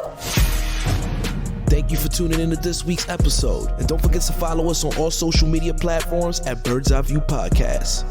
Thank you for tuning in to this week's episode. And don't forget to follow us on all social media platforms at Bird's Eye View Podcast.